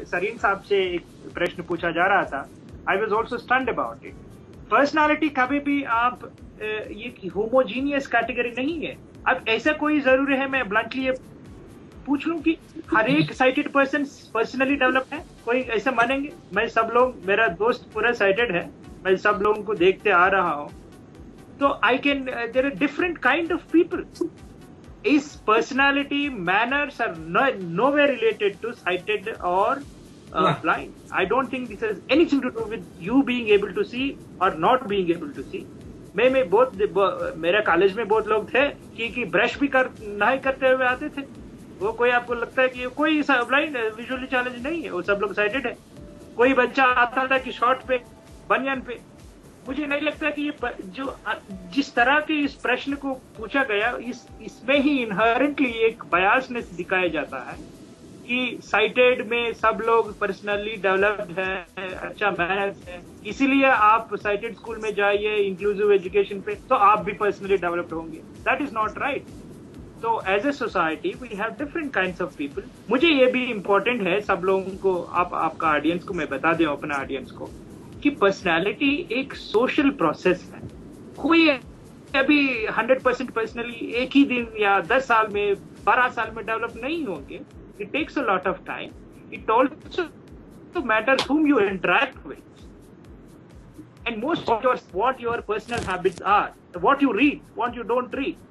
सरीन साहब से एक प्रश्न पूछा जा रहा था। I was also stunned about it. Personality कभी भी आप ये होमोजीनियस कैटेगरी नहीं है। अब ऐसा कोई जरूरी है, मैं ब्लंटली ये पूछ लूं कि हर एक साइटेड पर्सन पर्सनली डेवलप है? कोई ऐसा मानेंगे? मैं सब लोग, मेरा दोस्त पूरा साइटेड है, मैं सब लोगों को देखते आ रहा हूं, तो I can, there are different kind of people. Is personality, manners are nowhere related to sighted or blind. I don't think this has anything to do with you being able to see or not being able to see. मैं मेरे college में बहुत लोग थे कि brush भी नहीं करते हुए आते थे। वो कोई आपको लगता है कि कोई ब्लाइंड विजुअली चैलेंज नहीं है, वो सब लोग साइटेड है। कोई बच्चा आता था कि शॉर्ट पे, बनियान पे। मुझे नहीं लगता कि ये जो जिस तरह के इस प्रश्न को पूछा गया, इसमें ही इनहेरेंटली एक बायसनेस दिखाया जाता है कि साइटेड में सब लोग पर्सनली डेवलप्ड है, अच्छा मैनर्स है, इसीलिए आप साइटेड स्कूल में जाइए इंक्लूसिव एजुकेशन पे तो आप भी पर्सनली डेवलप्ड होंगे। That is not right. तो as a society we have different kinds of people. मुझे ये भी इम्पोर्टेंट है सब लोगों को, आपका ऑडियंस को मैं बता दूं, अपना ऑडियंस को, कि पर्सनैलिटी एक सोशल प्रोसेस है। कोई अभी 100% पर्सनली एक ही दिन या 10 साल में 12 साल में डेवलप नहीं होंगे। It takes a lot of time. It also matters whom you interact with, and most of what your personal habits are, what you read, what you don't read.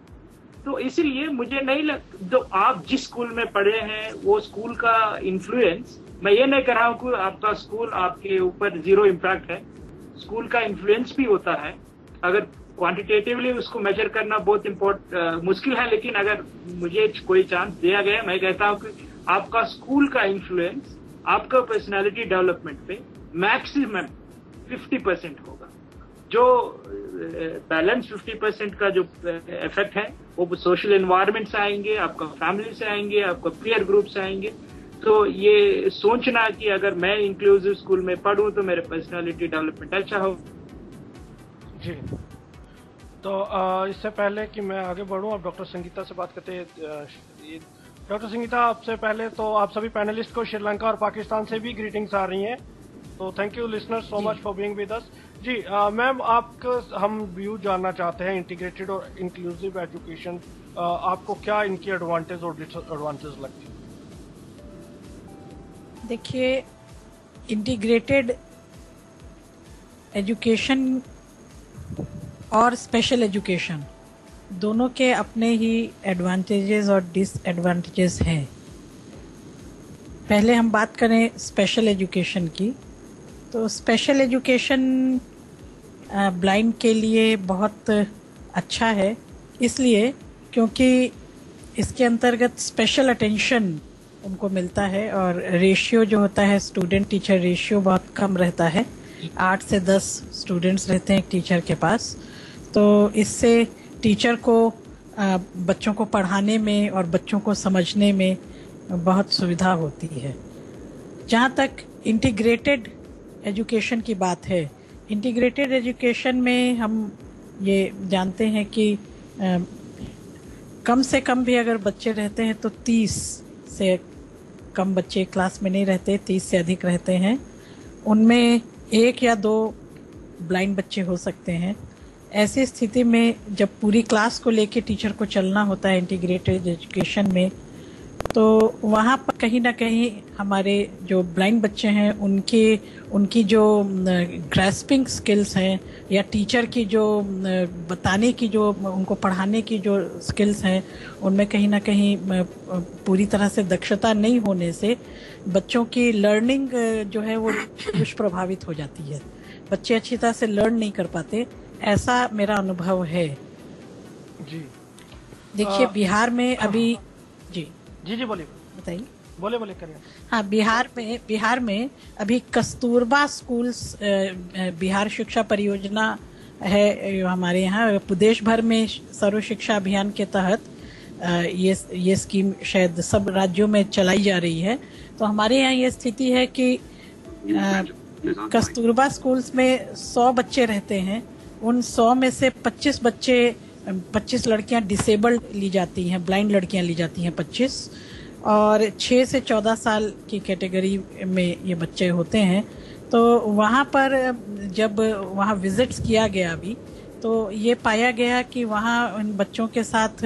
तो इसीलिए मुझे नहीं जो आप जिस स्कूल में पढ़े हैं वो स्कूल का इन्फ्लुएंस, मैं ये नहीं कह रहा हूँ कि आपका स्कूल आपके ऊपर जीरो इम्पैक्ट है। स्कूल का इन्फ्लुएंस भी होता है। अगर क्वांटिटेटिवली उसको मेजर करना बहुत मुश्किल है, लेकिन अगर मुझे कोई चांस दिया गया, मैं कहता हूँ कि आपका स्कूल का इन्फ्लुएंस आपका पर्सनालिटी डेवलपमेंट पे मैक्सिमम 50% होगा। जो बैलेंस 50% का जो इफेक्ट है वो सोशल एनवायरनमेंट से आएंगे, आपका फैमिली से आएंगे, आपका पीयर ग्रुप से आएंगे। तो ये सोचना कि अगर मैं इंक्लूसिव स्कूल में पढ़ूं तो मेरे पर्सनालिटी डेवलपमेंट अच्छा हो। जी, तो इससे पहले कि मैं आगे बढ़ूं, आप डॉक्टर संगीता से बात करते हैं। डॉक्टर संगीता, आपसे पहले तो आप सभी पैनलिस्ट को श्रीलंका और पाकिस्तान से भी ग्रीटिंग्स आ रही हैं, तो thank you listeners so much for being with us. जी मैम, हम व्यू जानना चाहते हैं इंटीग्रेटेड और इंक्लूसिव एजुकेशन, आपको क्या इनकी एडवांटेज और डिसएडवांटेज लगती है? देखिए, इंटीग्रेटेड एजुकेशन और स्पेशल एजुकेशन दोनों के अपने ही एडवांटेजेस और डिसएडवांटेजेस हैं। पहले हम बात करें स्पेशल एजुकेशन की, तो स्पेशल एजुकेशन ब्लाइंड के लिए बहुत अच्छा है, इसलिए क्योंकि इसके अंतर्गत स्पेशल अटेंशन उनको मिलता है और रेशियो जो होता है स्टूडेंट टीचर रेशियो बहुत कम रहता है। 8 से 10 स्टूडेंट्स रहते हैं एक टीचर के पास। तो इससे टीचर को बच्चों को पढ़ाने में और बच्चों को समझने में बहुत सुविधा होती है। जहाँ तक इंटीग्रेटेड एजुकेशन की बात है, इंटीग्रेटेड एजुकेशन में हम ये जानते हैं कि कम से कम भी अगर बच्चे रहते हैं तो 30 से कम बच्चे क्लास में नहीं रहते, 30 से अधिक रहते हैं। उनमें 1 या 2 ब्लाइंड बच्चे हो सकते हैं। ऐसी स्थिति में जब पूरी क्लास को लेके टीचर को चलना होता है इंटीग्रेटेड एजुकेशन में, तो वहाँ पर कहीं ना कहीं हमारे जो ब्लाइंड बच्चे हैं उनकी जो ग्रास्पिंग स्किल्स हैं या टीचर की जो बताने की जो उनको पढ़ाने की जो स्किल्स हैं उनमें कहीं ना कहीं पूरी तरह से दक्षता नहीं होने से बच्चों की लर्निंग जो है वो दुष्प्रभावित हो जाती है। बच्चे अच्छी तरह से लर्न नहीं कर पाते, ऐसा मेरा अनुभव है। जी देखिए, बिहार में अभी जी बोलिए, बताइए। बोले करिए। हाँ, बिहार में अभी कस्तूरबा स्कूल्स बिहार शिक्षा परियोजना है हमारे यहाँ। प्रदेश भर में सर्व शिक्षा अभियान के तहत ये स्कीम शायद सब राज्यों में चलाई जा रही है। तो हमारे यहाँ ये स्थिति है कि कस्तूरबा स्कूल्स में 100 बच्चे रहते हैं। उन 100 में से 25 लड़कियां डिसेबल्ड ली जाती हैं, ब्लाइंड लड़कियां ली जाती हैं 25, और 6 से 14 साल की कैटेगरी में ये बच्चे होते हैं। तो वहाँ पर जब वहाँ विजिट्स किया गया अभी, तो ये पाया गया कि वहाँ उन बच्चों के साथ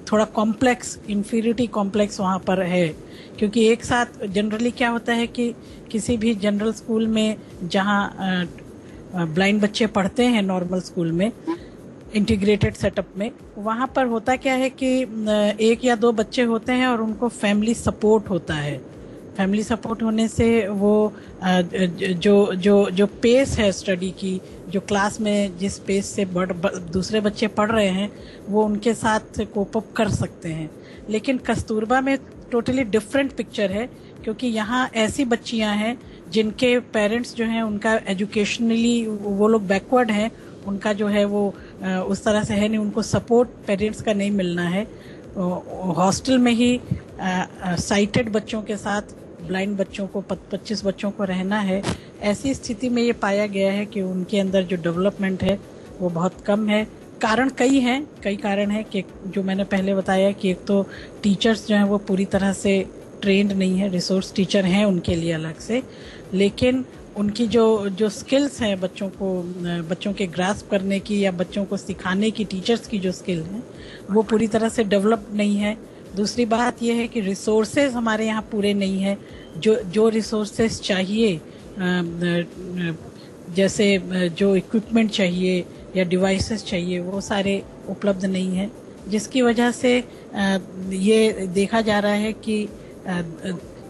थोड़ा कॉम्प्लेक्स, इन्फीरियरिटी कॉम्प्लेक्स वहाँ पर है। क्योंकि एक साथ जनरली क्या होता है कि किसी भी जनरल स्कूल में जहाँ ब्लाइंड बच्चे पढ़ते हैं नॉर्मल स्कूल में, इंटीग्रेटेड सेटअप में, वहाँ पर होता क्या है कि 1 या 2 बच्चे होते हैं और उनको फैमिली सपोर्ट होता है। फैमिली सपोर्ट होने से वो जो पेस है स्टडी की, जो क्लास में जिस पेस से दूसरे बच्चे पढ़ रहे हैं वो उनके साथ कोप अप कर सकते हैं। लेकिन कस्तूरबा में टोटली डिफरेंट पिक्चर है, क्योंकि यहाँ ऐसी बच्चियाँ हैं जिनके पेरेंट्स जो हैं उनका एजुकेशनली वो लोग बैकवर्ड हैं, उनका जो है वो उस तरह से है नहीं, उनको सपोर्ट पेरेंट्स का नहीं मिलना है। हॉस्टल में ही साइटेड बच्चों के साथ ब्लाइंड बच्चों को 25 बच्चों को रहना है। ऐसी स्थिति में ये पाया गया है कि उनके अंदर जो डेवलपमेंट है वो बहुत कम है। कारण कई कारण हैं कि जो मैंने पहले बताया कि एक तो टीचर्स जो हैं वो पूरी तरह से ट्रेंड नहीं है, रिसोर्स टीचर हैं उनके लिए अलग से, लेकिन उनकी जो स्किल्स हैं बच्चों के ग्रास्प करने की या बच्चों को सिखाने की, टीचर्स की जो स्किल है वो पूरी तरह से डेवलप नहीं है। दूसरी बात यह है कि रिसोर्सेज हमारे यहाँ पूरे नहीं है। जो रिसोर्सेज चाहिए, जैसे जो इक्विपमेंट चाहिए या डिवाइसेस चाहिए, वो सारे उपलब्ध नहीं है, जिसकी वजह से ये देखा जा रहा है कि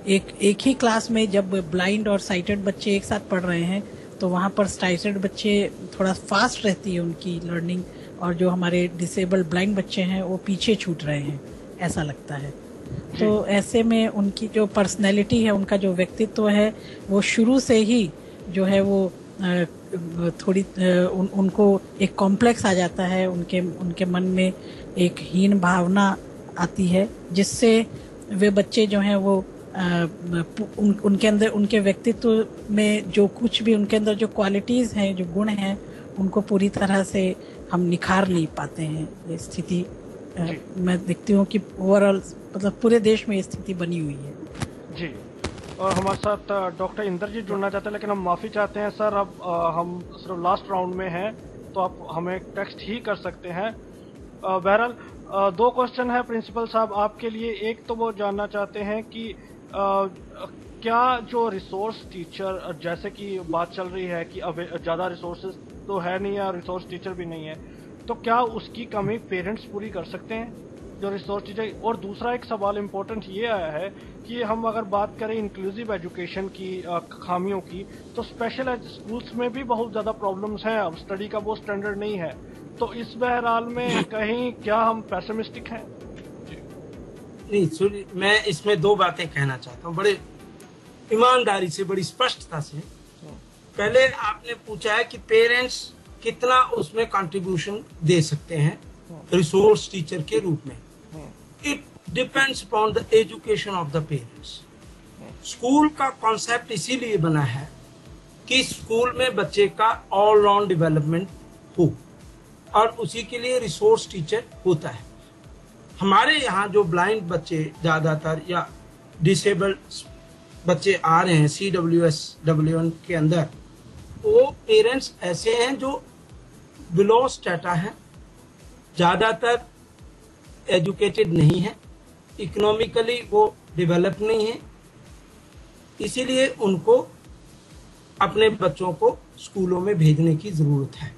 एक ही क्लास में जब ब्लाइंड और साइटेड बच्चे एक साथ पढ़ रहे हैं तो वहाँ पर साइटेड बच्चे थोड़ा फास्ट रहती है उनकी लर्निंग, और जो हमारे डिसेबल्ड ब्लाइंड बच्चे हैं वो पीछे छूट रहे हैं, ऐसा लगता है। तो ऐसे में उनकी जो पर्सनैलिटी है, उनका जो व्यक्तित्व है, वो शुरू से ही जो है वो थोड़ी उनको एक कॉम्प्लेक्स आ जाता है, उनके मन में एक हीन भावना आती है, जिससे वे बच्चे जो हैं वो उनके अंदर, उनके व्यक्तित्व में जो कुछ भी उनके अंदर जो क्वालिटीज़ हैं, जो गुण हैं, उनको पूरी तरह से हम निखार नहीं पाते हैं। ये स्थिति मैं देखती हूँ कि ओवरऑल मतलब पूरे देश में ये स्थिति बनी हुई है। जी, और हमारे साथ डॉक्टर इंद्रजीत जुड़ना चाहते हैं, लेकिन हम माफ़ी चाहते हैं सर, अब हम सिर्फ लास्ट राउंड में हैं, तो आप हमें टेक्स्ट ही कर सकते हैं। बहरहाल 2 क्वेश्चन है प्रिंसिपल साहब आपके लिए। एक तो वो जानना चाहते हैं कि क्या जो रिसोर्स टीचर, जैसे कि बात चल रही है कि अब ज़्यादा रिसोर्सेज तो है नहीं है और रिसोर्स टीचर भी नहीं है, तो क्या उसकी कमी पेरेंट्स पूरी कर सकते हैं जो रिसोर्स टीचर? और दूसरा एक सवाल इम्पोर्टेंट ये आया है कि हम अगर बात करें इंक्लूसिव एजुकेशन की खामियों की, तो स्पेशल स्कूल्स में भी बहुत ज़्यादा प्रॉब्लम्स हैं, अब स्टडी का वो स्टैंडर्ड नहीं है। तो इस बहरहाल में कहीं क्या हम पेसिमिस्टिक हैं? नहीं सुनिए, मैं इसमें 2 बातें कहना चाहता हूँ बड़े ईमानदारी से, बड़ी स्पष्टता से। पहले आपने पूछा है कि पेरेंट्स कितना उसमें कंट्रीब्यूशन दे सकते हैं रिसोर्स टीचर के रूप में। It depends upon the education of the parents. School का कॉन्सेप्ट इसीलिए बना है कि स्कूल में बच्चे का ऑल राउंड डेवलपमेंट हो, और उसी के लिए रिसोर्स टीचर होता है। हमारे यहाँ जो ब्लाइंड बच्चे ज्यादातर या डिसेबल्ड बच्चे आ रहे हैं CWS के अंदर, वो पेरेंट्स ऐसे हैं जो बिलो स्टेटा हैं, ज्यादातर एजुकेटेड नहीं है, इकोनॉमिकली वो डेवलप नहीं है, इसीलिए उनको अपने बच्चों को स्कूलों में भेजने की जरूरत है।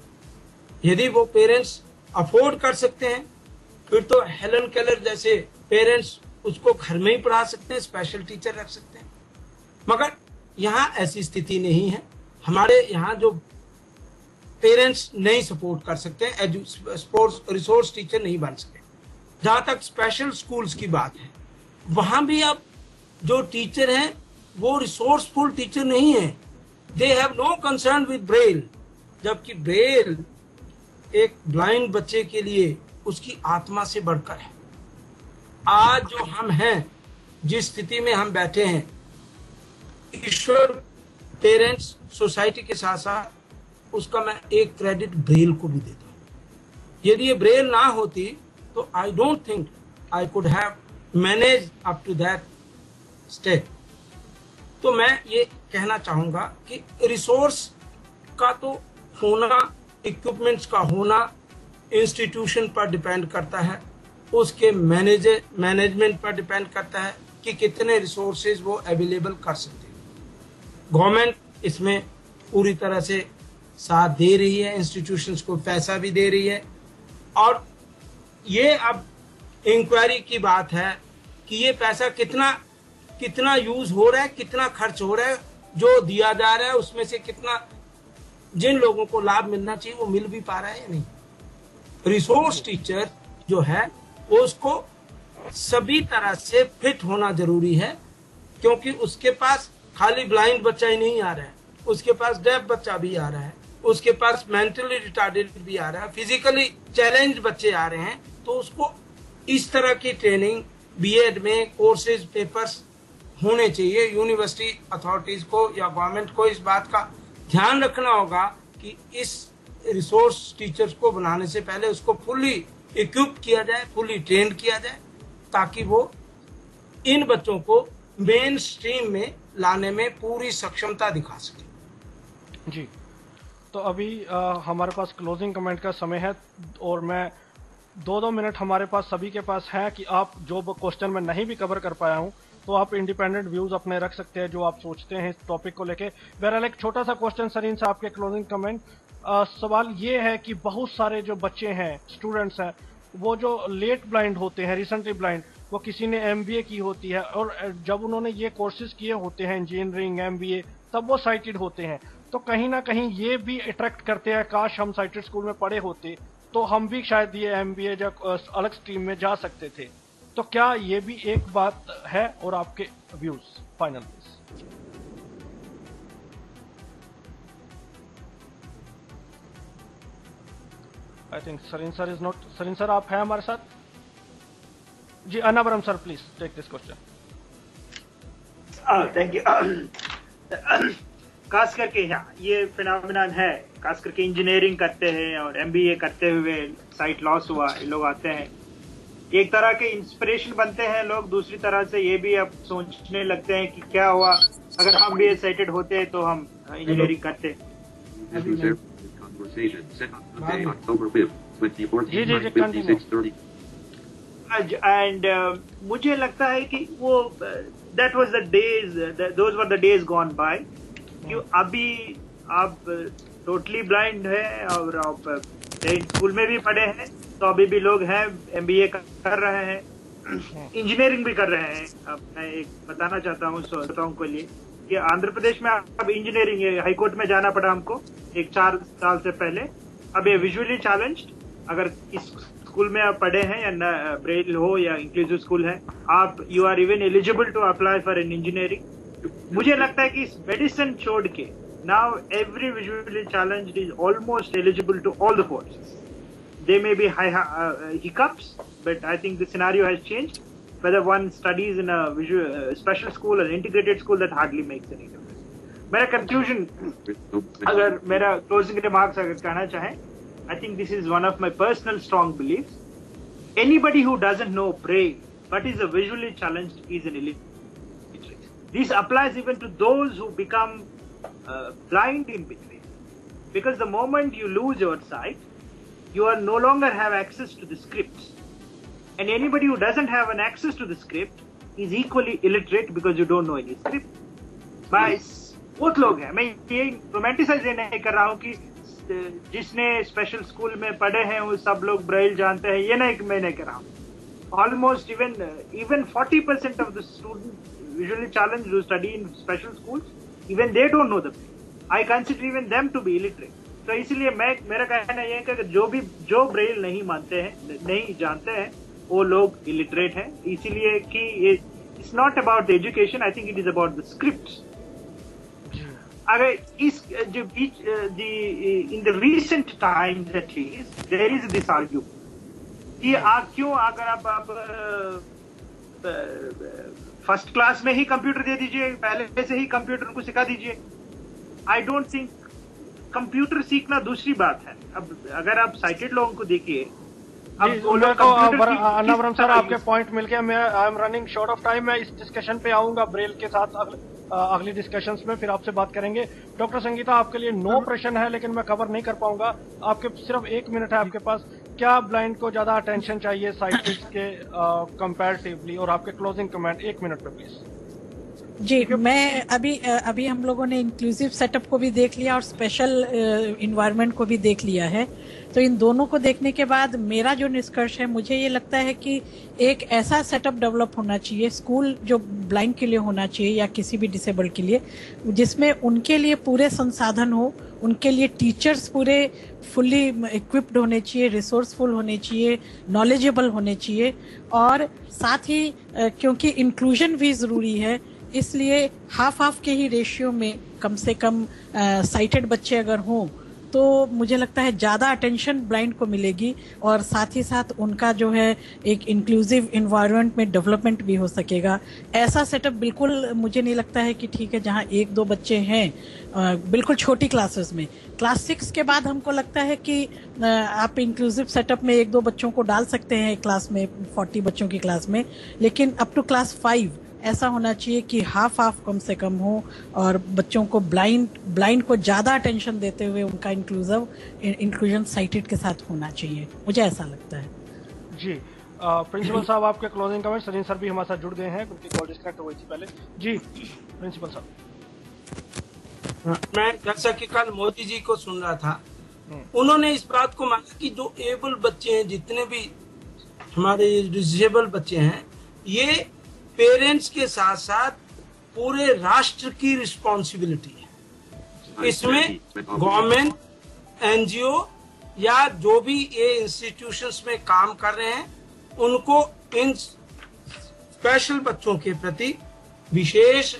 यदि वो पेरेंट्स अफोर्ड कर सकते हैं फिर तो हेलन केलर जैसे पेरेंट्स उसको घर में ही पढ़ा सकते हैं, स्पेशल टीचर रख सकते हैं। मगर यहाँ ऐसी स्थिति नहीं है। हमारे यहाँ जो पेरेंट्स नहीं सपोर्ट कर सकते हैं, स्पोर्ट्स रिसोर्स टीचर नहीं बन सकते। जहाँ तक स्पेशल स्कूल्स की बात है, वहाँ भी अब जो टीचर हैं वो रिसोर्सफुल टीचर नहीं है। They have no concern with Braille, जबकि ब्रेल एक ब्लाइंड बच्चे के लिए उसकी आत्मा से बढ़कर है। आज जो हम हैं, जिस स्थिति में हम बैठे हैं, ईश्वर, पेरेंट्स, सोसाइटी के साथ साथ उसका मैं एक क्रेडिट ब्रेल को भी देता हूँ। यदि ये ब्रेल ना होती तो I don't think I could have manage up to that state. तो मैं ये कहना चाहूंगा कि रिसोर्स का तो होना, इक्विपमेंट्स का होना इंस्टीट्यूशन पर डिपेंड करता है, उसके मैनेजमेंट पर डिपेंड करता है कि कितने रिसोर्सेज वो अवेलेबल कर सकते हैं। गवर्नमेंट इसमें पूरी तरह से साथ दे रही है, इंस्टीट्यूशंस को पैसा भी दे रही है, और ये अब इंक्वायरी की बात है कि ये पैसा कितना कितना यूज हो रहा है, कितना खर्च हो रहा है, जो दिया जा रहा है उसमें से कितना जिन लोगों को लाभ मिलना चाहिए वो मिल भी पा रहा है या नहीं। रिसोर्स टीचर जो है उसको सभी तरह से फिट होना जरूरी है, क्योंकि उसके पास खाली ब्लाइंड बच्चा ही नहीं आ रहा है, उसके पास डेफ बच्चा भी आ रहा है, उसके पास मेंटली रिटार्डेड भी आ रहा है, फिजिकली चैलेंज बच्चे आ रहे हैं। तो उसको इस तरह की ट्रेनिंग बीएड में कोर्सेज पेपर्स होने चाहिए। यूनिवर्सिटी अथॉरिटीज को या गवर्नमेंट को इस बात का ध्यान रखना होगा कि इस रिसोर्स टीचर्स को बनाने से पहले उसको फुल्ली इक्विप किया जाए, फुल्ली ट्रेंड किया जाए, ताकि वो इन बच्चों को मेन स्ट्रीम में लाने में पूरी सक्षमता दिखा सके। जी, तो अभी हमारे पास क्लोजिंग कमेंट का समय है और मैं 2-2 मिनट हमारे पास सभी के पास है कि आप जो क्वेश्चन मैं नहीं भी कवर कर पाया हूं तो आप इंडिपेंडेंट व्यूज अपने रख सकते हैं जो आप सोचते हैं इस टॉपिक को लेके। बहरहाल एक छोटा सा क्वेश्चन सरीन से आपके क्लोजिंग कमेंट। सवाल ये है कि बहुत सारे जो बच्चे हैं, स्टूडेंट्स हैं, वो जो लेट ब्लाइंड होते हैं, रिसेंटली ब्लाइंड, वो किसी ने एमबीए की होती है और जब उन्होंने ये कोर्सेज किए होते हैं इंजीनियरिंग, एमबीए, तब वो साइटेड होते हैं। तो कहीं ना कहीं ये भी अट्रैक्ट करते हैं, काश हम साइटेड स्कूल में पढ़े होते तो हम भी शायद ये एमबीए या अलग स्ट्रीम में जा सकते थे। तो क्या ये भी एक बात है? और आपके views final please. I think Sareen sir is not. Sareen sir आप हैं हमारे साथ? जी, Anavaram sir please take this question. Thank you. खास करके ये फिनोमिनन है, खास करके इंजीनियरिंग करते हैं और एमबीए करते हुए साइट लॉस हुआ, लोग आते हैं, एक तरह के इंस्पिरेशन बनते हैं लोग, दूसरी तरह से ये भी अब सोचने लगते हैं कि क्या हुआ अगर हम भी साइटेड होते तो हम इंजीनियरिंग करते। एंड मुझे लगता है कि वो that was the days, those were the days gone by, कि अभी आप टोटली ब्लाइंड है और आप स्कूल में भी पढ़े हैं तो अभी भी लोग हैं एमबीए कर रहे हैं, इंजीनियरिंग भी कर रहे हैं। अब मैं एक बताना चाहता हूँ श्रोताओं के लिए कि आंध्र प्रदेश में अब इंजीनियरिंग हाईकोर्ट में जाना पड़ा हमको 4 साल से पहले। अब ये विजुअली चैलेंज्ड, अगर इस स्कूल में आप पढ़े हैं या ब्रेल हो या इंक्लूसिव स्कूल है, आप you are even eligible to apply for an engineering. मुझे लगता है कि इस मेडिसिन छोड़ के now every visually challenged is almost eligible to all the courses. There may be high hiccups, but I think the scenario has changed. Whether one studies in a special school or integrated school, that hardly makes any difference. मेरा conclusion, अगर मेरा closing remarks अगर कहना चाहें, I think this is one of my personal strong beliefs. Anybody who doesn't know Braille but is a visually challenged is an illiterate. This applies even to those who become blind in between, because the moment you lose your sight, you are no longer have access to the scripts, and anybody who doesn't have an access to the script is equally illiterate because you don't know any script. बस बहुत लोग हैं, मैं ये romanticise नहीं कर रहा हूँ कि जिसने स्पेशल स्कूल में पढ़े हैं वो सब लोग ब्रेल जानते हैं, ये नहीं, मैं नहीं कर रहा हूँ। Almost even 40% of the students visually challenged who study in special schools, even they don't know the Braille. I consider even them to be illiterate. तो इसलिए मेरा कहना यह है कि जो ब्रेल नहीं मानते हैं, नहीं जानते हैं, वो लोग इलिटरेट हैं। इसीलिए कि ये it's not about the education, I think it is about the scripts. अगर इस जो बीच in the recent times at least there is this argument कि क्यों अगर आप फर्स्ट क्लास में ही कंप्यूटर दे दीजिए, पहले से ही कंप्यूटर को सिखा दीजिए। आई डोंट थिंक कंप्यूटर सीखना दूसरी बात है। अब अगर आप साइटेड लोगों को देखिए, अनावरम सर आपके पॉइंट मिल गया। मैं I am running short of time, मैं इस डिस्कशन पे आऊंगा ब्रेल के साथ अगली डिस्कशंस में, फिर आपसे बात करेंगे। डॉक्टर संगीता आपके लिए 9 प्रश्न है लेकिन मैं कवर नहीं कर पाऊंगा, आपके सिर्फ 1 मिनट है आपके पास। क्या ब्लाइंड को ज्यादा अटेंशन चाहिए साइटेड के कंपैरेटिवली, और आपके क्लोजिंग कमेंट 1 मिनट पे प्लीज। जी, मैं अभी हम लोगों ने इंक्लूसिव सेटअप को भी देख लिया और स्पेशल इन्वायरमेंट को भी देख लिया है। तो इन दोनों को देखने के बाद मेरा जो निष्कर्ष है, मुझे ये लगता है कि एक ऐसा सेटअप डेवलप होना चाहिए स्कूल जो ब्लाइंड के लिए होना चाहिए या किसी भी डिसेबल्ड के लिए, जिसमें उनके लिए पूरे संसाधन हो, उनके लिए टीचर्स पूरे फुल्ली इक्विप्ड होने चाहिए, रिसोर्सफुल होने चाहिए, नॉलेजेबल होने चाहिए, और साथ ही क्योंकि इंक्लूजन भी जरूरी है, इसलिए हाफ के ही रेशियो में कम से कम साइटेड बच्चे अगर हों तो मुझे लगता है ज़्यादा अटेंशन ब्लाइंड को मिलेगी, और साथ ही साथ उनका जो है एक इंक्लूसिव इन्वायरमेंट में डेवलपमेंट भी हो सकेगा। ऐसा सेटअप बिल्कुल मुझे नहीं लगता है कि ठीक है जहाँ 1-2 बच्चे हैं बिल्कुल छोटी क्लासेस में। क्लास 6 के बाद हमको लगता है कि आप इंक्लूसिव सेटअप में 1-2 बच्चों को डाल सकते हैं क्लास में, 40 बच्चों की क्लास में, लेकिन अप टू क्लास 5 ऐसा होना चाहिए कि हाफ कम से कम हो, और बच्चों को ब्लाइंड को ज्यादा अटेंशन देते हुए उनका इंक्लूजन साइटेड के साथ होना चाहिए, मुझे ऐसा लगता है। जी प्रिंसिपल साहब, आपके क्लोजिंग कमेंट। सलीम सर भी हमारे साथ जुड़ गए हैं, उनकी कॉल डिस्कनेक्ट हो गई थी पहले। जी प्रिंसिपल साहब। मैं जैसा कि कल मोदी जी को सुन रहा था, उन्होंने इस बात को माना कि जो एबल बच्चे हैं, जितने भी हमारे डिसेबल बच्चे हैं, ये पेरेंट्स के साथ साथ पूरे राष्ट्र की रिस्पॉन्सिबिलिटी है। इसमें गवर्नमेंट, एनजीओ या जो भी ये इंस्टीट्यूशंस में काम कर रहे हैं, उनको इन स्पेशल बच्चों के प्रति विशेष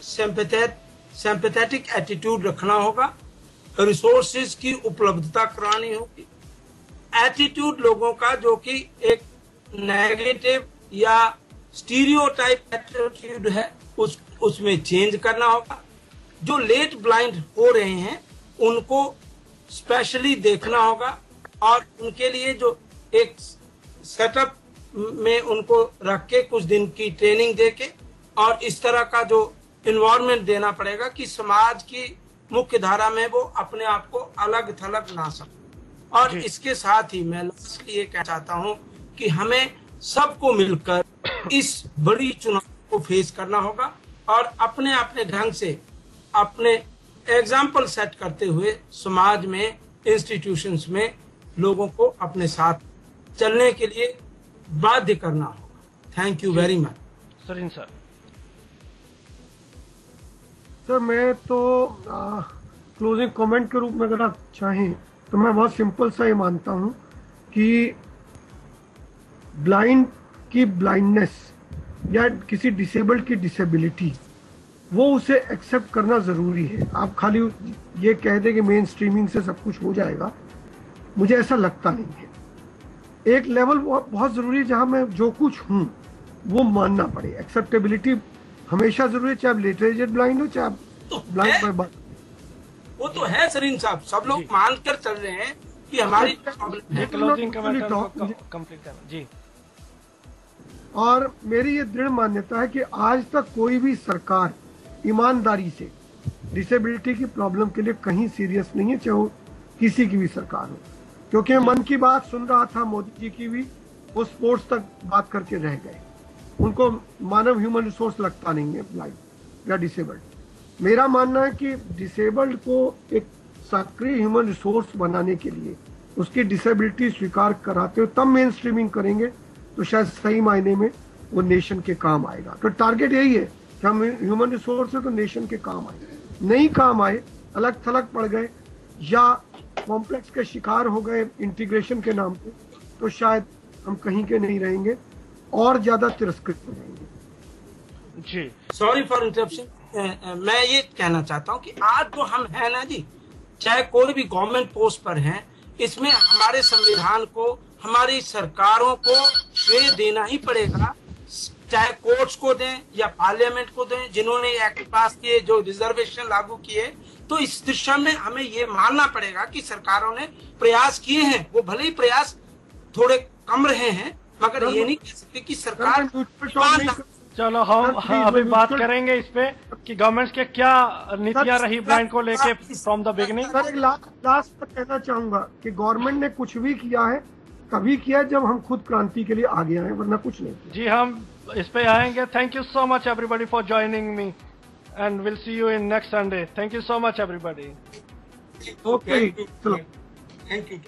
सिंपैथेटिक एटीट्यूड रखना होगा, रिसोर्सेज की उपलब्धता करानी होगी, एटीट्यूड लोगों का जो कि एक नेगेटिव या स्टीरियोटाइप एटीट्यूड है उसमें चेंज करना होगा। जो लेट ब्लाइंड हो रहे हैं उनको स्पेशली देखना होगा, और उनके लिए जो एक सेटअप में उनको रख के कुछ दिन की ट्रेनिंग देके और इस तरह का जो इन्वायरमेंट देना पड़ेगा कि समाज की मुख्य धारा में वो अपने आप को अलग थलग ना सके। और इसके साथ ही मैं लास्टली ये कहना चाहता हूँ कि हमें सबको मिलकर इस बड़ी चुनौती को फेस करना होगा, और अपने अपने ढंग से अपने एग्जाम्पल सेट करते हुए समाज में, इंस्टीट्यूशंस में लोगों को अपने साथ चलने के लिए बाध्य करना होगा। Thank you very much. Salim sir. Sir मैं तो क्लोजिंग कमेंट के रूप में अगर आप चाहें तो मैं बहुत सिंपल सा ये मानता हूँ कि ब्लाइंड की ब्लाइंडनेस या किसी डिसेबल्ड की डिसेबिलिटी, वो उसे एक्सेप्ट करना जरूरी है। आप खाली ये कह दें कि मेन स्ट्रीमिंग से सब कुछ हो जाएगा, मुझे ऐसा लगता नहीं है। एक लेवल बहुत जरूरी है जहां मैं जो कुछ हूं वो मानना पड़े। एक्सेप्टेबिलिटी हमेशा जरूरी है, चाहे लिटरेचर ब्लाइंड हो चाहे तो ब्लाइंड बाय बर्थ। वो तो है सरीन साहब, सब लोग मानकर चल रहे हैं कि हमारी प्रॉब्लम है। क्लोजिंग कमेंट कंप्लीट करना जी। और मेरी ये दृढ़ मान्यता है कि आज तक कोई भी सरकार ईमानदारी से डिसेबिलिटी की प्रॉब्लम के लिए कहीं सीरियस नहीं है, चाहे वो किसी की भी सरकार हो। क्योंकि मन की बात सुन रहा था मोदी जी की भी, वो स्पोर्ट्स तक बात करके रह गए। उनको मानव ह्यूमन रिसोर्स लगता नहीं है ब्लाइंड या डिसेबल्ड। मेरा मानना है कि डिसेबल्ड को एक सक्रिय ह्यूमन रिसोर्स बनाने के लिए उसकी डिसेबिलिटी स्वीकार कराते हुए तब मेन स्ट्रीमिंग करेंगे तो शायद सही मायने में वो नेशन के काम आएगा। तो टारगेट यही है कि हम ह्यूमन रिसोर्स है तो नेशन के काम आए, नहीं काम आए, अलग थलग पड़ गए या कॉम्प्लेक्स के शिकार हो गए इंटीग्रेशन के नाम पे, तो शायद हम कहीं के नहीं रहेंगे और ज्यादा तिरस्कृत हो जाएंगे। जी सॉरी फॉर इंटरप्शन। मैं ये कहना चाहता हूँ कि आज जो हम हैं ना जी, चाहे कोई भी गवर्नमेंट पोस्ट पर हैं, इसमें हमारे संविधान को, हमारी सरकारों को श्रेय देना ही पड़ेगा। चाहे कोर्ट्स को दें या पार्लियामेंट को दें जिन्होंने एक्ट पास किए, जो रिजर्वेशन लागू किए, तो इस दिशा में हमें ये मानना पड़ेगा कि सरकारों ने प्रयास किए हैं। वो भले ही प्रयास थोड़े कम रहे हैं, मगर ये नहीं कह सकते कि सरकार। चलो हम अभी बात करेंगे इस पे कि गवर्नमेंट के क्या नीतियां रही ब्लाइंड को लेके फ्रॉम द बिगिनिंग। सर एक लास्ट पर कहना चाहूंगा कि गवर्नमेंट ने कुछ भी किया है तभी किया जब हम खुद क्रांति के लिए आगे आए, वरना कुछ नहीं। जी हम इस पे आएंगे। Thank you so much everybody for joining me. and we'll see you in next Sunday. Thank you so much, everybody. Okay. Thank you.